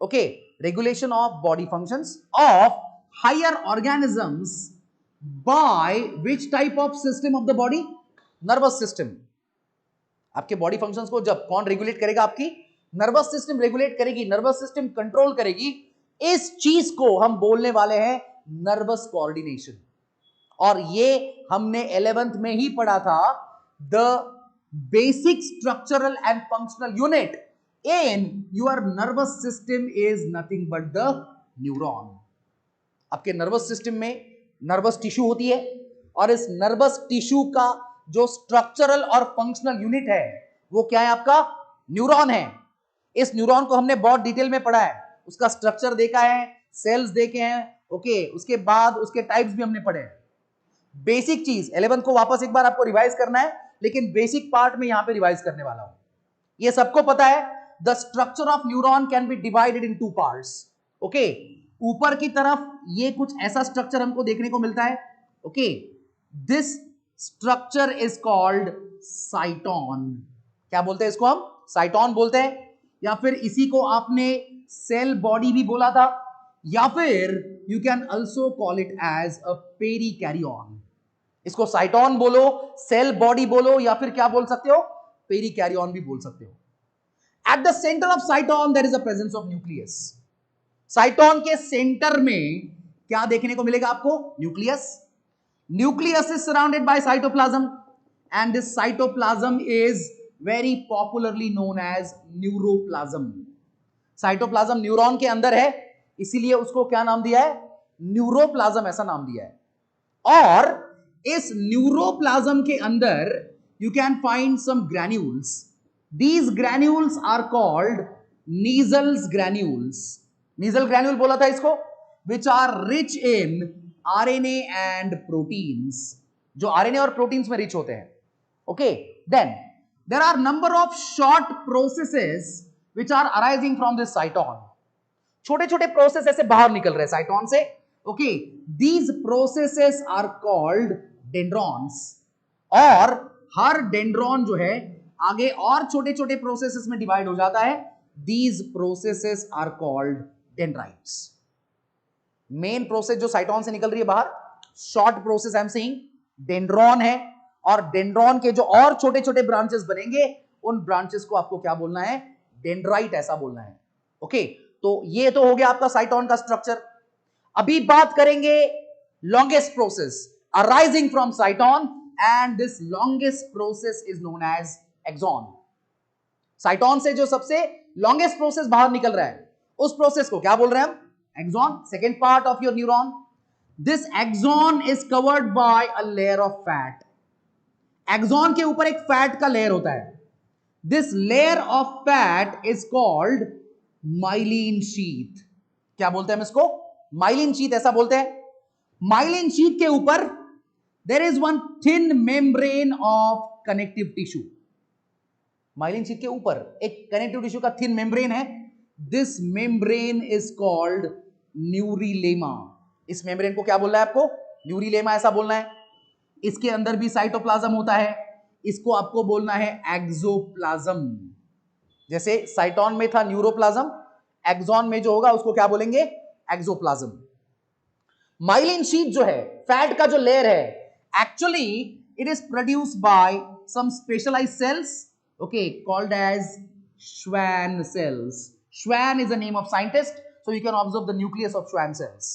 Okay, regulation of body functions of higher organisms by which type of system of the body, nervous system. आपके body functions को जब कौन रेगुलेट करेगा, आपकी नर्वस सिस्टम रेगुलेट करेगी, नर्वस सिस्टम कंट्रोल करेगी। इस चीज को हम बोलने वाले हैं नर्वस कोऑर्डिनेशन। और ये हमने 11th में ही पढ़ा था, the basic structural and functional unit in your nervous system is nothing but the neuron. आपके नर्वस सिस्टम में नर्वस टिश्यू होती है, और इस नर्वस टिश्यू का जो स्ट्रक्चरल और फंक्शनल यूनिट है वो क्या है, आपका न्यूरॉन है। इस न्यूरॉन को हमने बहुत डिटेल में पढ़ा है, उसका स्ट्रक्चर देखा है, सेल्स देखे हैं। ओके, उसके बाद उसके टाइप्स भी हमने पढ़े हैं। बेसिक चीज 11th को वापस एक बार आपको रिवाइज करना है, लेकिन बेसिक पार्ट में यहां पे रिवाइज करने वाला हूं। ये सबको पता है, the structure of neuron can be divided in two parts. Okay, ऊपर की तरफ ये कुछ ऐसा स्ट्रक्चर हमको देखने को मिलता है। Okay, this structure is called साइटोन। क्या बोलते हैं इसको हम, साइटोन बोलते हैं, या फिर इसी को आपने सेल बॉडी भी बोला था, या फिर you can also call it as a perikaryon. इसको साइटोन बोलो, सेल बॉडी बोलो, या फिर क्या बोल सकते हो, पेरिकैरियन भी बोल सकते हो। At the centre of cyton there is a presence of nucleus. Cyton के सेंटर में क्या देखने को मिलेगा आपको, nucleus. Nucleus is surrounded by cytoplasm and this cytoplasm is very popularly known as neuroplasm. Cytoplasm neuron के अंदर है, इसीलिए उसको क्या नाम दिया है? न्यूरोप्लाज्म ऐसा नाम दिया है। और इस न्यूरोप्लाज्म के अंदर you can find some granules. These granules are called Niesel's granules. Niesel granule बोला था इसको, which are rich in RNA and proteins, जो RNA और proteins में rich होते हैं। Okay, then there are number of short processes which are arising from this cyton. छोटे छोटे प्रोसेस ऐसे बाहर निकल रहे हैं साइटोन से। Okay, these processes are called dendrons. और हर डेंड्रॉन जो है आगे और छोटे छोटे प्रोसेसेस में डिवाइड हो जाता है। These processes are called dendrites. Main process जो साइटोन से निकल रही है बाहर, short process I am saying, dendron है। और डेंड्रॉन के जो और छोटे छोटे ब्रांचेस बनेंगे, उन ब्रांचेस को आपको क्या बोलना है? डेंड्राइट ऐसा बोलना है। ओके, तो ये तो हो गया आपका साइटोन का स्ट्रक्चर। अभी बात करेंगे longest process arising from cyton, and this longest process is known as axon. Cyton से जो सबसे लॉन्गेस्ट प्रोसेस बाहर निकल रहा है, उस प्रोसेस को क्या बोल रहे हैं हम? Axon, second part of your neuron. This axon is covered by a layer of fat. Axon के ऊपर एक फैट का लेयर होता है। This layer of fat is called myelin sheath. क्या बोलते हैं हम इसको? माइलिन शीथ ऐसा बोलते हैं। माइलिन शीथ के ऊपर there is one thin membrane of connective tissue. Myelin sheath के ऊपर एक कनेक्टिव टिश्यू का थिन मेम्ब्रेन है। This membrane is called neurilemma. इस मेम्ब्रेन को क्या बोलना है आपको? न्यूरिलेमा ऐसा बोलना है। इसके अंदर भी साइटोप्लाज्म होता है, इसको आपको बोलना है एक्सोप्लाज्म। जैसे साइटोन में था न्यूरोप्लाज्म, एक्सॉन में जो होगा उसको क्या बोलेंगे? एक्सोप्लाज्म। माइलिन शीथ जो है, फैट का जो लेयर है, actually it is produced by some specialised cells, okay, called as Schwann cells. Schwann is the name of scientist, so you can observe the nucleus of Schwann cells.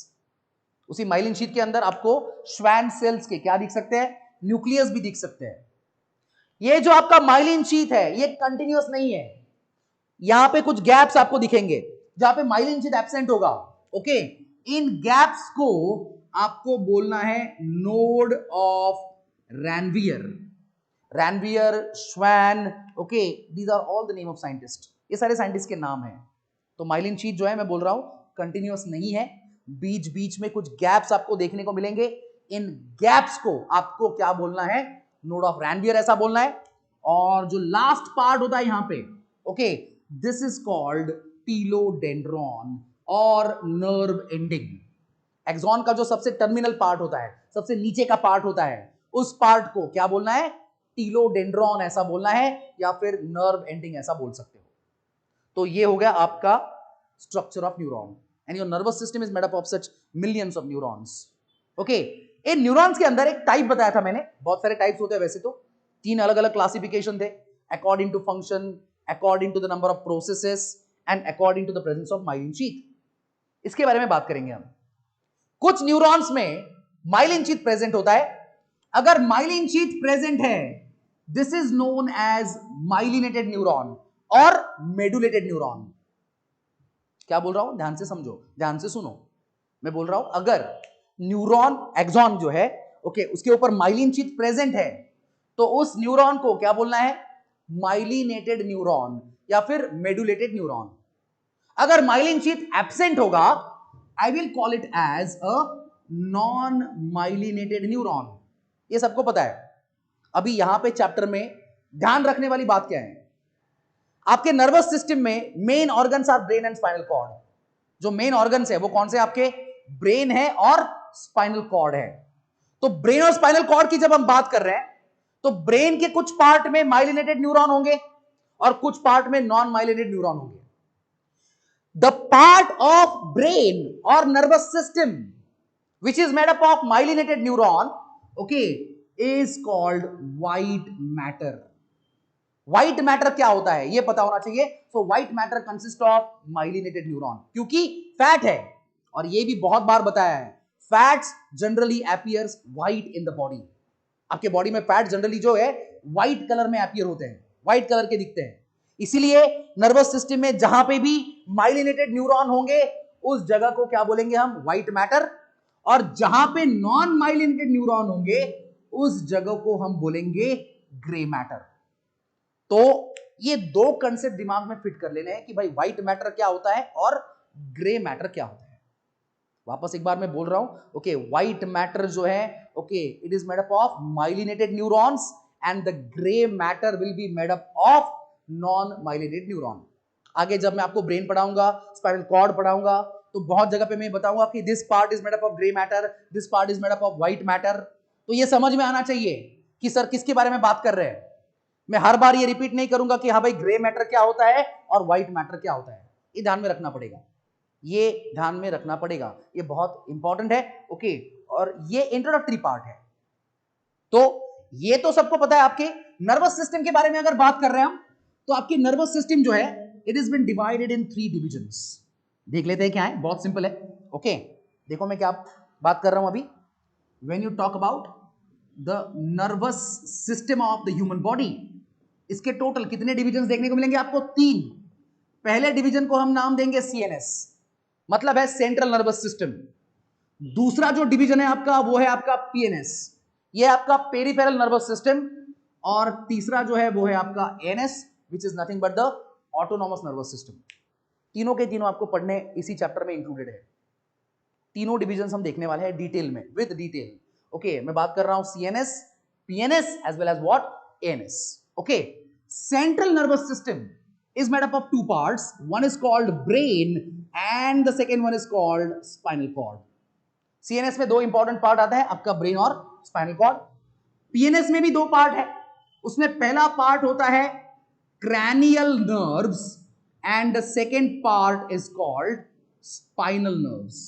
उसी myelin sheath के अंदर आपको Schwann cells के क्या दिख सकते हैं? Nucleus भी दिख सकते हैं। ये जो आपका माइलिन शीथ है, ये कंटिन्यूअस नहीं है। यहां पे कुछ गैप्स आपको दिखेंगे जहां पे माइलिन शीथ एब्सेंट होगा। ओके, इन गैप्स को आपको बोलना है node of Ranvier. Ranvier, Schwann, okay, these are all the name of scientist. ये सारे साइंटिस्ट के नाम हैं। तो माइलिन शीथ जो है, मैं बोल रहा हूं, कंटिन्यूअस नहीं है, बीच बीच में कुछ गैप्स आपको देखने को मिलेंगे। इन गैप्स को आपको क्या बोलना है? नोड ऑफ रैनवियर ऐसा बोलना है। और जो लास्ट पार्ट होता है यहां पे, ओके, दिस इज कॉल्ड टीलोडेंड्रॉन और नर्व एंडिंग। एक्सॉन का जो सबसे टर्मिनल पार्ट होता है, सबसे नीचे का पार्ट होता है, उस पार्ट को क्या बोलना है? टीलोडेंड्रॉन ऐसा बोलना है, या फिर नर्व एंडिंग ऐसा बोल सकते हो। तो ये हो गया आपका structure of neuron, and your nervous system is made up of such millions of neurons. Okay, in neurons के अंदर एक टाइप बताया था मैंने, बहुत सारे टाइप्स होते हैं वैसे तो, 3 अलग अलग क्लासिफिकेशन थे, according to function, according to the number of processes and according to the presence of myelin sheath. इसके बारे में बात करेंगे हम। कुछ न्यूरॉन्स में माइलिन शीथ प्रेजेंट होता है। अगर माइलिन शीथ प्रेजेंट है, this is known as myelinated neuron और मेडुलेटेड न्यूरॉन। क्या बोल रहा हूं? ध्यान से समझो, ध्यान से सुनो। मैं बोल रहा हूं, अगर न्यूरॉन एक्सॉन जो है, ओके, उसके ऊपर माइलिन शीथ प्रेजेंट है, तो उस न्यूरॉन को क्या बोलना है? माइलिनेटेड न्यूरॉन या फिर मेडुलेटेड न्यूरॉन। अगर माइलिन शीथ एब्सेंट होगा, I will call it as a non myelinated neuron. ये सबको पता है। अभी यहां पे चैप्टर में ध्यान रखने वाली बात क्या है? आपके नर्वस सिस्टम में main organs are brain and spinal cord. जो मेन ऑर्गन्स है वो कौन से आपके? ब्रेन है और स्पाइनल कॉर्ड है। तो ब्रेन और स्पाइनल कॉर्ड की जब हम बात कर रहे हैं, तो ब्रेन के कुछ पार्ट में माइलिनेटेड न्यूरॉन होंगे और कुछ पार्ट में नॉन माइलिनेटेड न्यूरॉन होंगे। द पार्ट ऑफ ब्रेन और nervous system which is made up of myelinated neuron, okay, is called white matter. White matter क्या होता है ये पता होना चाहिए। So white matter consists of myelinated neuron, क्योंकि फैट है, और ये भी बहुत बार बताया है, fats generally appears white in the body. आपके बॉडी में फैट जनरली जो है व्हाइट कलर में अपीयर होते हैं, व्हाइट कलर के दिखते हैं। इसीलिए नर्वस सिस्टम में जहां पे भी माइलिनेटेड न्यूरॉन होंगे उस जगह को क्या बोलेंगे हम, व्हाइट मैटर, और जहां पे नॉन माइलिनेटेड न्यूरॉन होंगे उस जगह को हम बोलेंगे ग्रे मैटर। तो ये दो कंसेप्ट दिमाग में फिट कर लेने हैं कि भाई व्हाइट मैटर क्या होता है और ग्रे मैटर क्या होता है। वापस एक बार मैं बोल रहा हूं, ओके, व्हाइट मैटर जो है, okay, it is made up of myelinated neurons and the grey matter will be made up of non myelinated neuron. आगे जब मैं आपको ब्रेन पढ़ाऊंगा, स्पाइनल कॉर्ड पढ़ाऊंगा, तो बहुत जगह पे मैं बताऊंगा कि this part is made up of grey matter, this part is made up of white matter. तो ये समझ में आना चाहिए कि सर किसके बारे में बात कर रहे हैं। मैं हर बार ये रिपीट नहीं करूंगा कि हाँ भाई ग्रे मैटर क्या होता है और व्हाइट मैटर क्या होता है। ये ध्यान में रखना पड़ेगा, ये ध्यान में रखना पड़ेगा, ये बहुत इंपॉर्टेंट है। ओके, और ये इंट्रोडक्टरी पार्ट है। तो ये तो सबको पता है। आपके नर्वस सिस्टम के बारे में अगर बात कर रहे हैं हम, तो आपकी नर्वस सिस्टम जो है it is been divided in 3 divisions. देख लेते हैं क्या है, बहुत सिंपल है। ओके, देखो मैं क्या बात कर रहा हूं अभी। When you talk about the nervous system of the human body, इसके टोटल कितने डिविजन्स देखने को मिलेंगे आपको? 3। पहले डिवीजन को हम नाम देंगे सीएनएस, मतलब है सेंट्रल नर्वस सिस्टम। दूसरा जो डिवीजन है आपका वो है आपका पीएनएस, ये आपका पेरिफेरल नर्वस सिस्टम। और तीसरा जो है वो है आपका NS, which is nothing but the autonomous nervous system. तीनों के तीनों आपको पढ़ने इसी चैप्टर में इंक्लूडेड है। तीनों डिविजन हम देखने वाले हैं डिटेल में, विद डिटेल। ओके, मैं बात कर रहा हूं CNS, PNS as well as what, ANS. Okay, central nervous system is made up of 2 parts. One is called brain and the second one is called spinal cord. CNS में 2 important part आता है आपका, brain और spinal cord. PNS में भी 2 part है। उसमें पहला पार्ट होता है cranial nerves and the second part is called spinal nerves.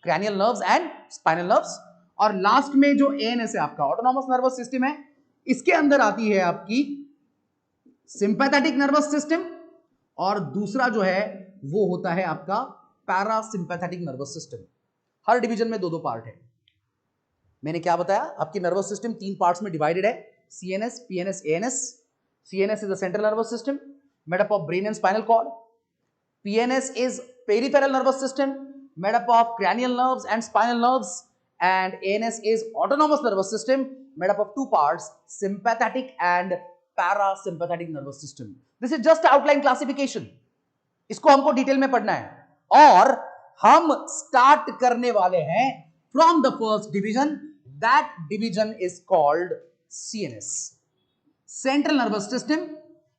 Cranial nerves and spinal nerves। और लास्ट में जो ANS है आपका, ऑटोनॉमस नर्वस सिस्टम है, इसके अंदर आती है आपकी सिंपैथेटिक नर्वस सिस्टम, और दूसरा जो है वो होता है आपका पैरासिम्पैथेटिक नर्वस सिस्टम। हर डिवीजन में 2-2 पार्ट है। मैंने क्या बताया, आपकी नर्वस सिस्टम 3 पार्ट्स में डिवाइडेड है, CNS, PNS, ANS. CNS is the central nervous system made up of brain and spinal cord. PNS is peripheral nervous system made up of cranial nerves and spinal nerves, and ANS is autonomous nervous system made up of 2 parts, sympathetic and parasympathetic nervous system. This is just outline classification. इसको हमको detail में पढ़ना है और हम start करने वाले हैं from the first division. That division is called CNS, Central Nervous System.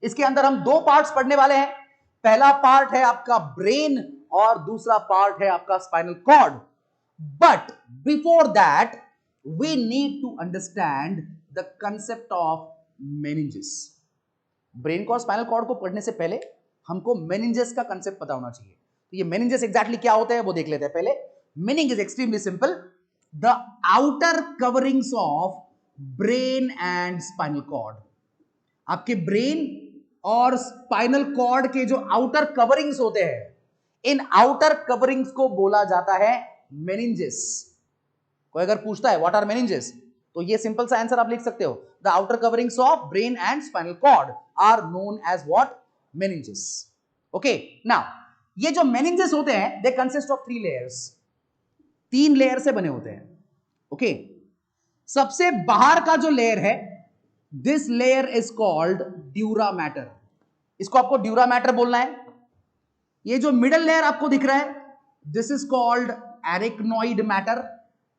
इसके अंदर हम 2 पार्ट्स पढ़ने वाले हैं। पहला पार्ट है आपका ब्रेन और दूसरा पार्ट है आपका spinal cord. But before that, we need to understand the concept of meninges. Brain को और स्पाइनल कॉर्ड को पढ़ने से पहले हमको meninges का कंसेप्ट पता होना चाहिए। तो ये meninges एग्जैक्टली क्या होते हैं वो देख लेते हैं पहले। Meaning is extremely simple. The outer coverings of brain and spinal cord. आपके ब्रेन और स्पाइनल कॉर्ड के जो आउटर कवरिंग्स होते हैं, इन आउटर कवरिंग्स को बोला जाता है meninges। कोई अगर पूछता है व्हाट आर meninges, तो ये सिंपल सा आंसर आप लिख सकते हो, the outer coverings of brain and spinal cord are known as what, meninges। Okay, now ये जो meninges होते हैं they consist of 3 layers, 3 layer से बने होते हैं। ओके, सबसे बाहर का जो लेयर है, this layer is called dura mater. इसको आपको ड्यूरा मैटर बोलना है। ये जो मिडल लेयर आपको दिख रहा है, this is called arachnoid matter.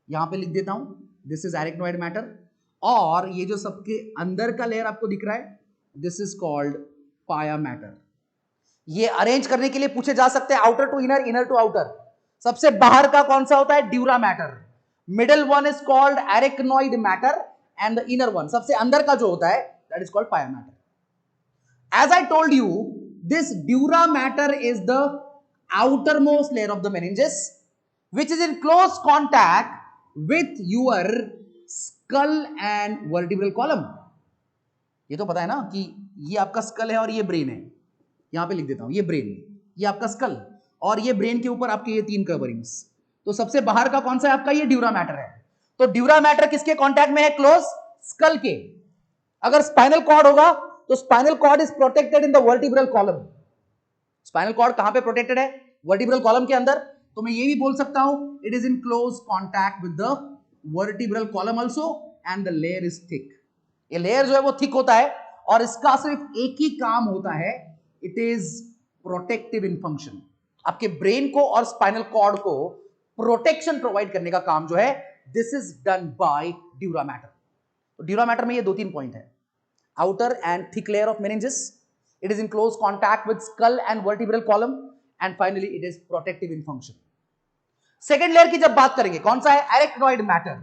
यहां पे लिख देता हूं, दिस इज एरिकनॉइड मैटर। और ये जो सबके अंदर का लेयर आपको दिख रहा है, this is called pia mater. ये अरेंज करने के लिए पूछे जा सकते हैं, outer to inner, inner to outer. सबसे बाहर का कौन सा होता है, dura mater. Middle one is called arachnoid mater and the inner one, सबसे अंदर का जो होता है, that is called pia mater. As I told you, this dura mater is the outermost layer of the meninges, which is in close contact with your skull and vertebral column. ये तो पता है ना कि ये आपका स्कल है और ये ब्रेन है। यहां पे लिख देता हूं, ये ब्रेन, ये आपका स्कल और ये ब्रेन के ऊपर आपके ये 3 कवरिंग्स। तो सबसे बाहर का कौन सा है आपका, ये ड्यूरा मैटर है। तो ड्यूरा मैटर किसके कांटेक्ट में है, क्लोज स्कल के। अगर स्पाइनल कॉर्ड होगा तो spinal cord is protected in the vertebral column. Spinal cord कहां पे प्रोटेक्टेड है, वर्टिब्रल कॉलम के अंदर। तो मैं ये भी बोल सकता हूं it is in close contact with the vertebral column also and the layer is thick. ये लेयर जो है वो थिक होता है और इसका सिर्फ एक ही काम होता है, it is protective in function. आपके ब्रेन को और स्पाइनल कॉर्ड को प्रोटेक्शन प्रोवाइड करने का काम जो है, this is done by dura mater. तो ड्यूरा मैटर में ये 2-3 पॉइंट है, outer and thick layer of meninges, it is in close contact with skull and vertebral column, and finally it is protective in function. Second layer की जब बात करेंगे, कौन सा है, arachnoid matter.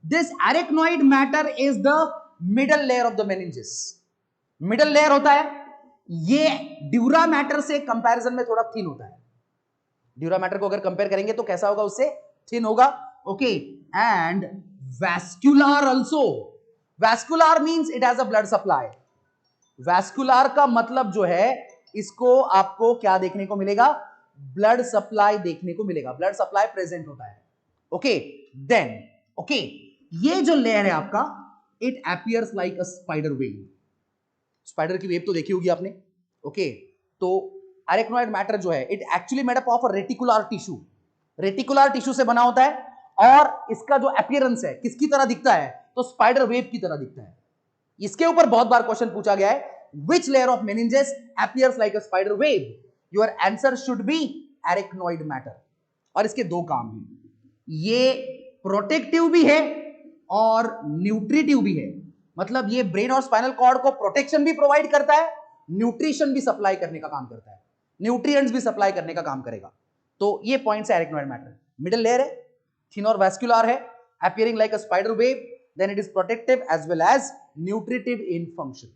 This arachnoid matter is the middle layer of the meninges. middle layer होता है, ये ड्यूरा मैटर से कंपैरिजन में थोड़ा थिन होता है। ड्यूरा मैटर को अगर कंपेयर करेंगे तो कैसा होगा, उससे थिन होगा, okay. And vascular also, vascular means it has a blood supply. Vascular का मतलब जो है, इसको आपको क्या देखने को मिलेगा, ब्लड सप्लाई देखने को मिलेगा, ब्लड सप्लाई प्रेजेंट होता है, ओके। देन ओके, ये जो लेयर है आपका, it appears like a spider wave. Spider की वेव तो देखी होगी आपने, ओके। तो अरेक्नोइड मैटर जो है, it actually made up of a reticular tissue. Reticular tissue से बना होता है और इसका जो अपीयरेंस है किसकी तरह दिखता है, तो स्पाइडर वेव की तरह दिखता है। इसके ऊपर बहुत बार क्वेश्चन पूछा गया है, which layer of meninges appears like a spider wave? Your answer should be arachnoid matter। और इसके दो काम हैं, ये प्रोटेक्टिव भी है और न्यूट्रिटिव भी है। मतलब ये ब्रेन और स्पाइनल कॉर्ड को प्रोटेक्शन भी प्रोवाइड करता है, न्यूट्रिशन भी सप्लाई करने का काम करता है, न्यूट्रिएंट्स भी सप्लाई करने का काम करेगा। तो ये पॉइंट्स है arachnoid मैटर। मिडिल लेयर है, थिन और वैस्कुलर है, appearing like a spider wave, then it is protective as well as nutritive in function,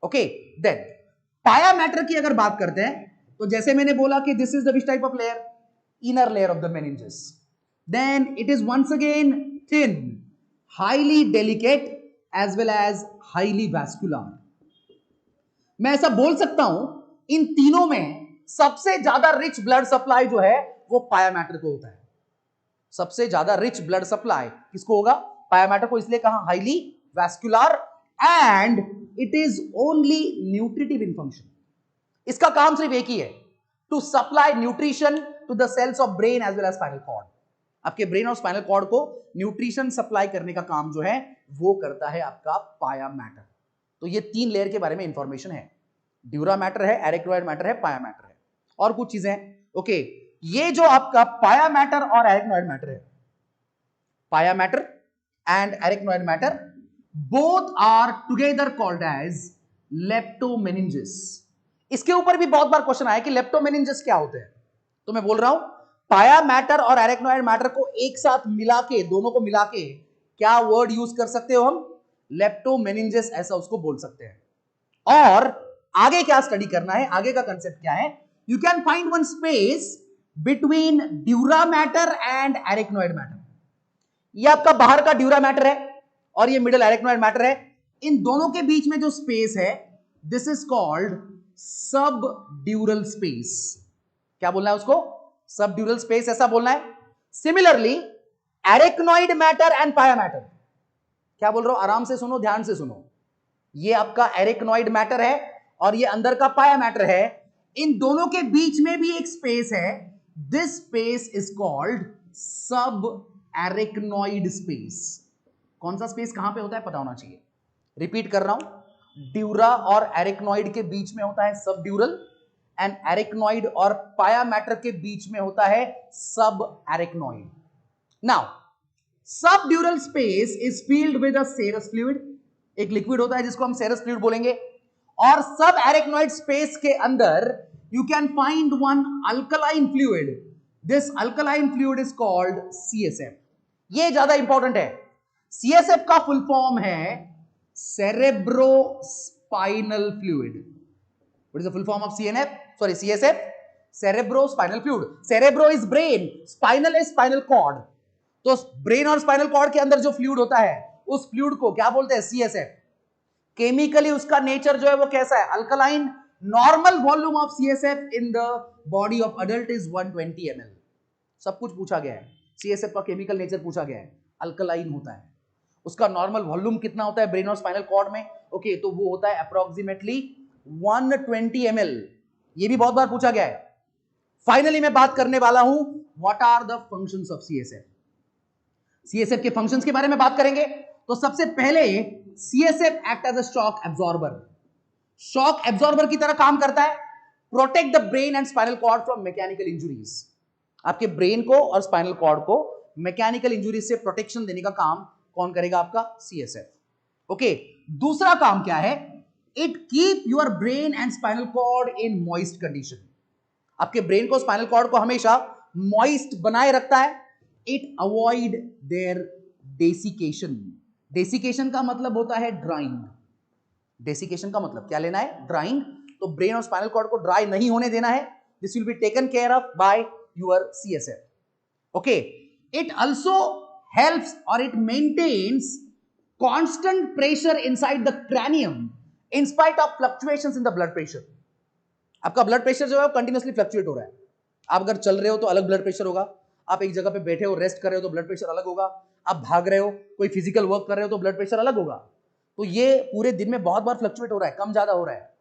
okay। then पाया मैटर की अगर बात करते हैं, तो जैसे मैंने बोला कि this is the which type of layer, inner layer of the meninges, then it is once again thin, highly delicate as well as highly vascular। मैं ऐसा बोल सकता हूं, इन तीनों में सबसे ज्यादा रिच ब्लड सप्लाई जो है वो पाया मैटर को होता है। सबसे ज्यादा रिच ब्लड सप्लाई किसको होगा, पाया मैटर को। इसलिए कहा highly vascular and it is only nutritive in function. इसका काम सिर्फ एक ही है, to supply nutrition to the cells of brain as well as spinal cord. आपके ब्रेन और स्पाइनल कॉर्ड को न्यूट्रिशन सप्लाई करने का काम जो है वो करता है आपका पाया मैटर। तो ये 3 लेयर के बारे में इंफॉर्मेशन है, ड्यूरा मैटर है, अरेक्नोइड मैटर है, पाया मैटर है, और कुछ चीजें, ओके। ये जो आपका पाया मैटर और अरेक्नोइड मैटर है, pia mater and arachnoid mater both are together called as leptomeninges. इसके ऊपर भी बहुत बार क्वेश्चन आया कि लेप्टोमेनिंजेस क्या होते हैं। तो मैं बोल रहा हूं, पाया मैटर और अरेक्नोइड मैटर को एक साथ मिला के, दोनों को मिला के क्या वर्ड यूज कर सकते हो हम, लेप्टोमेनिंजेस, ऐसा उसको बोल सकते हैं। और आगे क्या स्टडी करना है, आगे का कंसेप्ट क्या है, you can find one space between dura mater and arachnoid mater. ये आपका बाहर का ड्यूरा मैटर है और ये मिडिल अरेक्नोइड मैटर है। इन दोनों के बीच में जो स्पेस है, दिस इज कॉल्ड सब ड्यूरल स्पेस। क्या बोलना है उसको, सब ड्यूरल स्पेस, ऐसा बोलना है। सिमिलरली अरेक्नोइड मैटर एंड पाया मैटर, क्या बोल रहा हूं, आराम से सुनो, ध्यान से सुनो। ये आपका अरेक्नोइड मैटर है और ये अंदर का पाया मैटर है। इन दोनों के बीच में भी एक स्पेस है, दिस स्पेस इज कॉल्ड सब अरेक्नोइड स्पेस। कौन सा स्पेस कहां पे होता है पता होना चाहिए। रिपीट कर रहा हूं, ड्यूरा और अरेक्नोइड के बीच में होता है सब ड्यूरल, एंड अरेक्नोइड और पाया मैटर के बीच में होता है सब arachnoid. Now subdural space is filled with a serous fluid, एक लिक्विड होता है जिसको हम सेरस फ्लूइड बोलेंगे। और सब अरेक्नोइड स्पेस के अंदर you can find one alkaline fluid, this alkaline fluid is called CSF. ये ज्यादा इंपॉर्टेंट है। सीएसएफ का फुल फॉर्म है cerebrospinal fluid. What is the full form of CSF? Cerebrospinal fluid. Cerebro is brain, spinal is spinal cord. तो brain और spinal cord के अंदर जो फ्लूइड होता है उस फ्लूइड को क्या बोलते हैं, सीएसएफ। केमिकली उसका नेचर जो है वो कैसा है, alkaline. Normal volume of CSF in the body of adult is 120 ml। सब कुछ पूछा गया है। सीएसएफ का केमिकल नेचर पूछा गया है, अल्कलाइन होता है। उसका नॉर्मल वॉल्यूम कितना होता है ब्रेन और स्पाइनल कॉर्ड में? ओके, तो वो होता है अप्रोक्सीमेटली 120 ml। ये भी बहुत बार पूछा गया है। फाइनली मैं बात करने वाला हूं what are the functions of CSF. CSF के फंक्शंस के बारे में बात करेंगे। तो सबसे पहले CSF act as a shock absorber. Shock absorber की तरह काम करता है, protect the brain and spinal cord from mechanical injuries. आपके ब्रेन को और स्पाइनल कॉर्ड को मैकेनिकल इंजुरीज से प्रोटेक्शन देने का काम कौन करेगा? आपका सीएसएफ। ओके, दूसरा काम क्या है? It keep your brain and spinal cord in moist condition. आपके ब्रेन को स्पाइनल कॉर्ड को हमेशा मॉइस्ट बनाए रखता है। It avoid their desiccation. Desiccation का मतलब होता है ड्राइंग। डेसिकेशन का मतलब क्या लेना है? ड्राइंग। तो ब्रेन और स्पाइनल कॉर्ड को ड्राई नहीं होने देना है। This will be taken care of by your CSF. Okay, it also helps और it maintains constant pressure inside the cranium in spite of fluctuations in the blood pressure. आपका blood pressure जो है वो continuously fluctuate हो रहा है। आप अगर चल रहे हो तो अलग ब्लड प्रेशर होगा, आप एक जगह पे बैठे हो रेस्ट कर रहे हो तो ब्लड प्रेशर अलग होगा, आप भाग रहे हो कोई फिजिकल वर्क कर रहे हो तो ब्लड प्रेशर अलग होगा। तो ये पूरे दिन में बहुत बार फ्लक्चुएट हो रहा है, कम ज्यादा हो रहा है।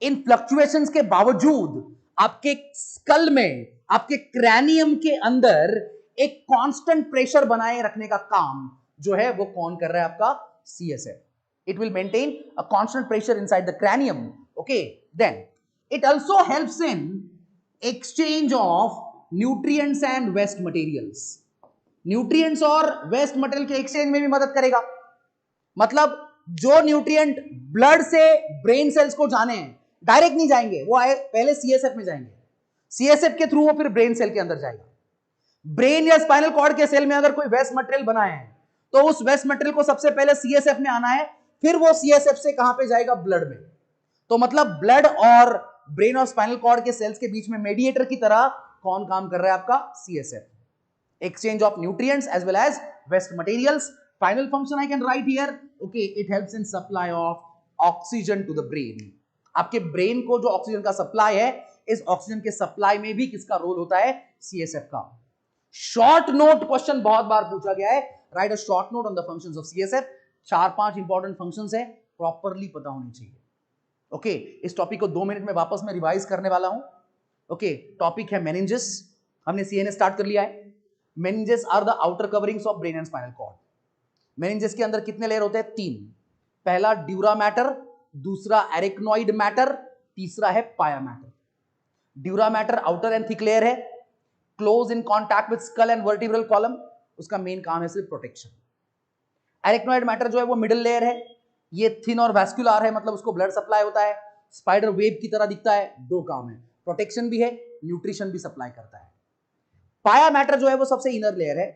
इन फ्लक्चुएशंस के बावजूद आपके स्कल में, आपके क्रैनियम के अंदर एक कांस्टेंट प्रेशर बनाए रखने का काम जो है वो कौन कर रहा है? आपका CSF. It will maintain a constant pressure inside the cranium. Okay, then it also helps in exchange of nutrients and waste materials। nutrients और waste material के exchange में भी मदद करेगा। मतलब जो न्यूट्रिएंट ब्लड से ब्रेन सेल्स को जाने हैं, डायरेक्ट नहीं जाएंगे, वो आए पहले सीएसएफ में जाएंगे, सीएसएफ के थ्रू वो फिर ब्रेन सेल के अंदर जाएगा। ब्रेन या स्पाइनल कॉर्ड के सेल में अगर कोई वेस्ट मटेरियल बनाए हैं तो उस वेस्ट मटेरियल को सबसे पहले सीएसएफ में आना है, फिर वो सीएसएफ से कहां पे जाएगा? ब्लड में। तो मतलब ब्लड और ब्रेन और स्पाइनल कॉर्ड के सेल्स के बीच में मेडिएटर की तरह कौन काम कर रहा है? आपका CSF. Exchange of nutrients as well as waste materials. Final function I can write here. Okay, it helps in supply of oxygen to the brain. आपके ब्रेन को जो ऑक्सीजन का सप्लाई है, इस ऑक्सीजन के सप्लाई में भी किसका रोल होता है? सीएसएफ का। शॉर्ट नोट क्वेश्चन बहुत बार पूछा गया है, right a short note on the functions of CSF. 4-5 important functions है, प्रॉपरली पता होनी चाहिए। ओके, इस टॉपिक को 2 मिनट में वापस में रिवाइज करने वाला हूं। ओके, टॉपिक है मेनिंजेस। हमने सीएनएस स्टार्ट कर लिया है। Meninges are the outer coverings of brain and spinal cord. Meninges के अंदर कितने लेयर होते हैं? 3। पहला ड्यूरा मैटर, दूसरा एरिकनॉइड मैटर, तीसरा है pia mater. Dura mater outer and thick layer है, close in contact with skull and vertebral column. उसका मेन काम है सिर्फ प्रोटेक्शन। एरिकनॉइड मैटर जो है वो मिडिल लेयर है, ये थिन और वैस्कुलर है, मतलब उसको ब्लड सप्लाई होता है, स्पाइडर वेब की तरह दिखता है। 2 काम है, प्रोटेक्शन भी है, न्यूट्रिशन भी सप्लाई करता है। पाया मैटर जो है वो सबसे इनर लेयर है,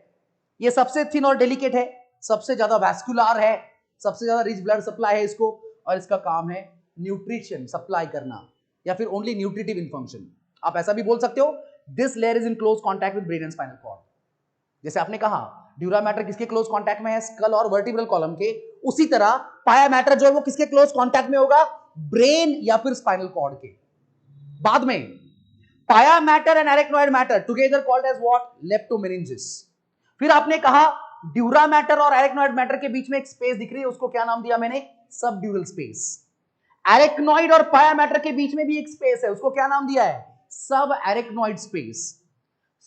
ये सबसे थिन और डेलिकेट है, सबसे ज्यादा वैस्कुलर है, सबसे ज्यादा रिच ब्लड सप्लाई है इसको, और इसका काम है न्यूट्रिशन सप्लाई करना या फिर ओनली न्यूट्रिटिव इन फंक्शन। आप ऐसा भी बोल सकते हो, this layer is in close contact with brain and spinal cord. जैसे आपने कहा ड्यूरा मैटर किसके क्लोज कांटेक्ट में है? स्कल और वर्टिब्रल कॉलम के। उसी तरह पाया मैटर जो है वो किसके क्लोज कांटेक्ट में होगा? ब्रेन या फिर स्पाइनल कॉर्ड के। बाद में pia mater and arachnoid mater together called as what? Leptomeninges. फिर आपने कहा ड्यूरा मैटर और एरिकनॉइड मैटर के बीच में एक स्पेस दिख रही है, उसको क्या नाम दिया मैंने? Subdural space. एरिकनॉइड और पाया मैटर के बीच में भी एक स्पेस है, उसको क्या नाम दिया है? सब एरिकनॉइड space.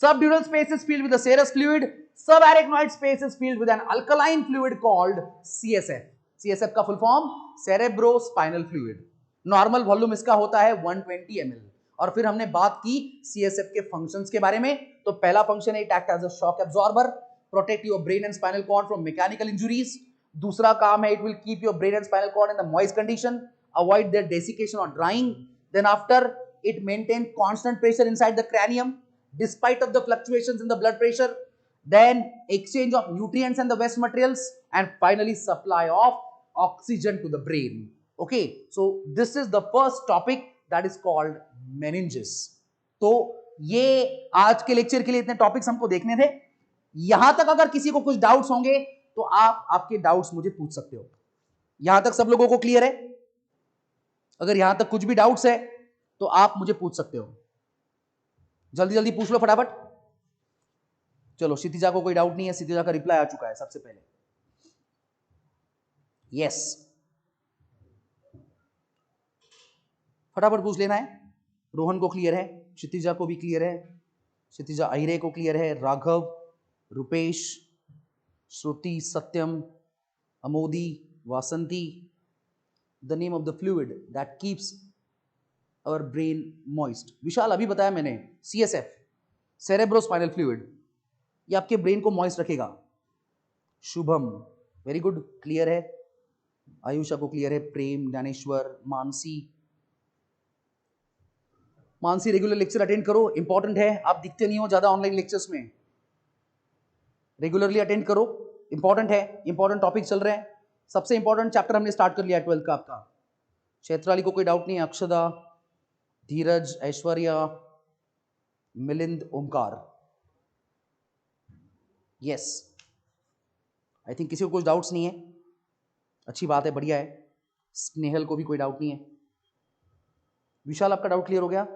Subdural space is filled with a serous fluid. Subarachnoid space is filled with an alkaline fluid called CSF. CSF का full form cerebrospinal fluid. Normal volume इसका होता है 120 ml। और फिर हमने बात की CSF के फंक्शंस के बारे में। तो पहला फंक्शन है, it act as a shock absorber, protect your brain and spinal cord from mechanical injuries. दूसरा काम है, it will keep your brain and spinal cord in the moist condition, avoid their desiccation और drying. Then after it maintain constant pressure inside the cranium despite of the fluctuations in the blood pressure, then exchange of nutrients and the waste materials, and finally supply of oxygen to the brain. Okay, so this is the first topic that is called meninges. तो ये आज के lecture के लिए इतने topics हमको देखने थे। यहां तक अगर किसी को कुछ डाउट्स होंगे तो आप आपके डाउट्स मुझे पूछ सकते हो। यहां तक सब लोगों को क्लियर है? अगर यहां तक कुछ भी डाउट्स है तो आप मुझे पूछ सकते हो, जल्दी जल्दी पूछ लो फटाफट। चलो क्षितिजा को कोई डाउट नहीं है, क्षितिजा का रिप्लाई आ चुका है सबसे पहले। यस, फटाफट पूछ लेना है। रोहन को क्लियर है, क्षितिजा को भी क्लियर है, क्षितिजा अहिरे को क्लियर है, Raghav, Rupesh, Shruti, Satyam, Amodi, Vasanti. The name of the fluid that keeps our brain moist. Vishal अभी बताया मैंने, CSF, सेरेब्रोस्पाइनल फ्लूइड, ये आपके ब्रेन को मॉइस्ट रखेगा। शुभम वेरी गुड, क्लियर है। आयुषा को क्लियर है, Prem, Dnyaneshwar, Mansi regular lecture attend करो, इंपॉर्टेंट है। आप दिखते नहीं हो ज्यादा ऑनलाइन लेक्चर्स में, रेगुलरली अटेंड करो, इंपॉर्टेंट है, इंपॉर्टेंट टॉपिक चल रहे हैं। सबसे इंपॉर्टेंट चैप्टर हमने स्टार्ट कर लिया 12th का आपका। क्षेत्राली को कोई डाउट नहीं है, Akshada, Dheeraj, Aishwarya, Milind, Omkar. Yes, I think किसी को कुछ डाउट्स नहीं है, अच्छी बात है, बढ़िया है। स्नेहल को भी कोई डाउट नहीं है। विशाल आपका डाउट क्लियर हो गया?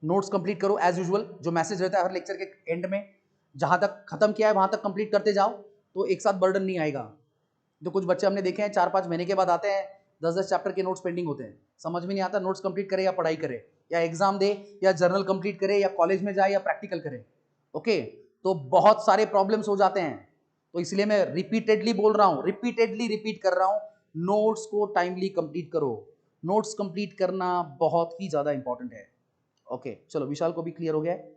नोट्स कंप्लीट करो एज यूजुअल, जो मैसेज रहता है हर लेक्चर के एंड में, जहां तक खत्म किया है वहां तक कंप्लीट करते जाओ, तो एक साथ बर्डन नहीं आएगा। तो कुछ बच्चे हमने देखे हैं 4-5 महीने के बाद आते हैं, 10-10 चैप्टर के नोट्स पेंडिंग होते हैं, समझ में नहीं आता नोट्स कंप्लीट करे या पढ़ाई करे, या एग्जाम दे, या जर्नल कंप्लीट करे, या कॉलेज में जाए, या प्रैक्टिकल करे। ओके, तो बहुत सारे प्रॉब्लम्स हो जाते हैं। तो इसलिए मैं रिपीटेडली बोल रहा हूं, रिपीटेडली रिपीट कर रहा हूं, नोट्स को टाइमली कंप्लीट करो। नोट्स कंप्लीट करना बहुत ही ज्यादा इंपॉर्टेंट है। ओके, चलो विशाल को भी क्लियर हो गया है।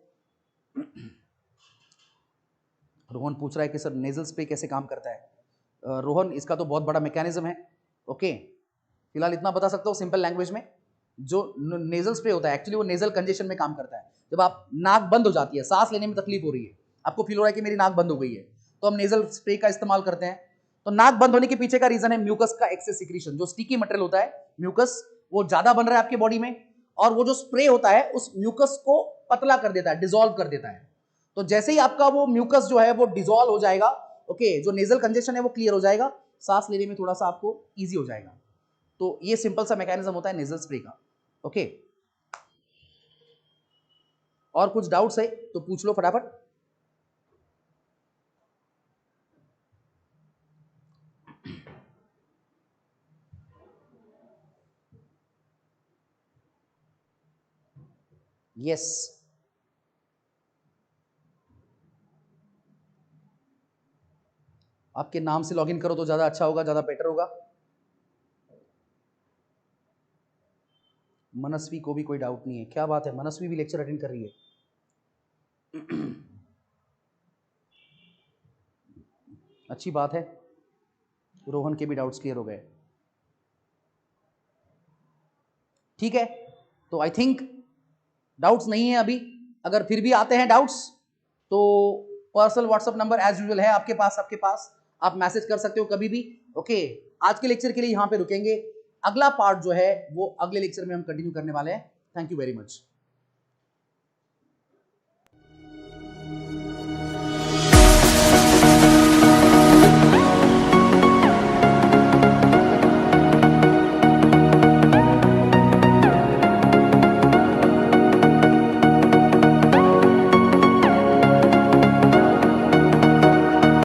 रोहन पूछ रहा है कि सर नेजल स्प्रे कैसे काम करता है। रोहन, इसका तो बहुत बड़ा मैकेनिज्म है। ओके, फिलहाल इतना बता सकता हूँ सिंपल लैंग्वेज में, जो नेजल स्प्रे होता है एक्चुअली वो नेजल कंजेशन में काम करता है। जब आप नाक बंद हो जाती है, सांस लेने में तकलीफ हो रही है, आपको फील हो रहा है कि मेरी नाक बंद हो गई है, तो हम नेजल स्प्रे का इस्तेमाल करते हैं। तो नाक बंद होने के पीछे का रीजन है म्यूकस का एक्सेस सिक्रीशन। जो स्टिकी मटेरियल होता है म्यूकस, वो ज्यादा बन रहा है आपके बॉडी में, और वो जो स्प्रे होता है उस म्यूकस को पतला कर देता है, डिसॉल्व कर देता है। तो जैसे ही आपका वो म्यूकस जो है वो डिसॉल्व हो जाएगा, ओके, जो नेजल कंजेशन है वो क्लियर हो जाएगा, सांस लेने में थोड़ा सा आपको इजी हो जाएगा। तो ये सिंपल सा मैकेनिज्म होता है नेजल स्प्रे का। ओके, और कुछ डाउट्स है तो पूछ लो फटाफट। यस, आपके नाम से लॉगिन करो तो ज्यादा अच्छा होगा, ज्यादा बेटर होगा। मनस्वी को भी कोई डाउट नहीं है, क्या बात है, मनस्वी भी लेक्चर अटेंड कर रही है। अच्छी बात है, रोहन के भी डाउट्स क्लियर हो गए। ठीक है, तो आई थिंक डाउट्स नहीं है अभी। अगर फिर भी आते हैं डाउट्स तो personal WhatsApp number as usual है आपके पास, आप मैसेज कर सकते हो कभी भी। ओके, आज के लेक्चर के लिए यहां पे रुकेंगे, अगला पार्ट जो है वो अगले लेक्चर में हम कंटिन्यू करने वाले हैं। Thank you very much.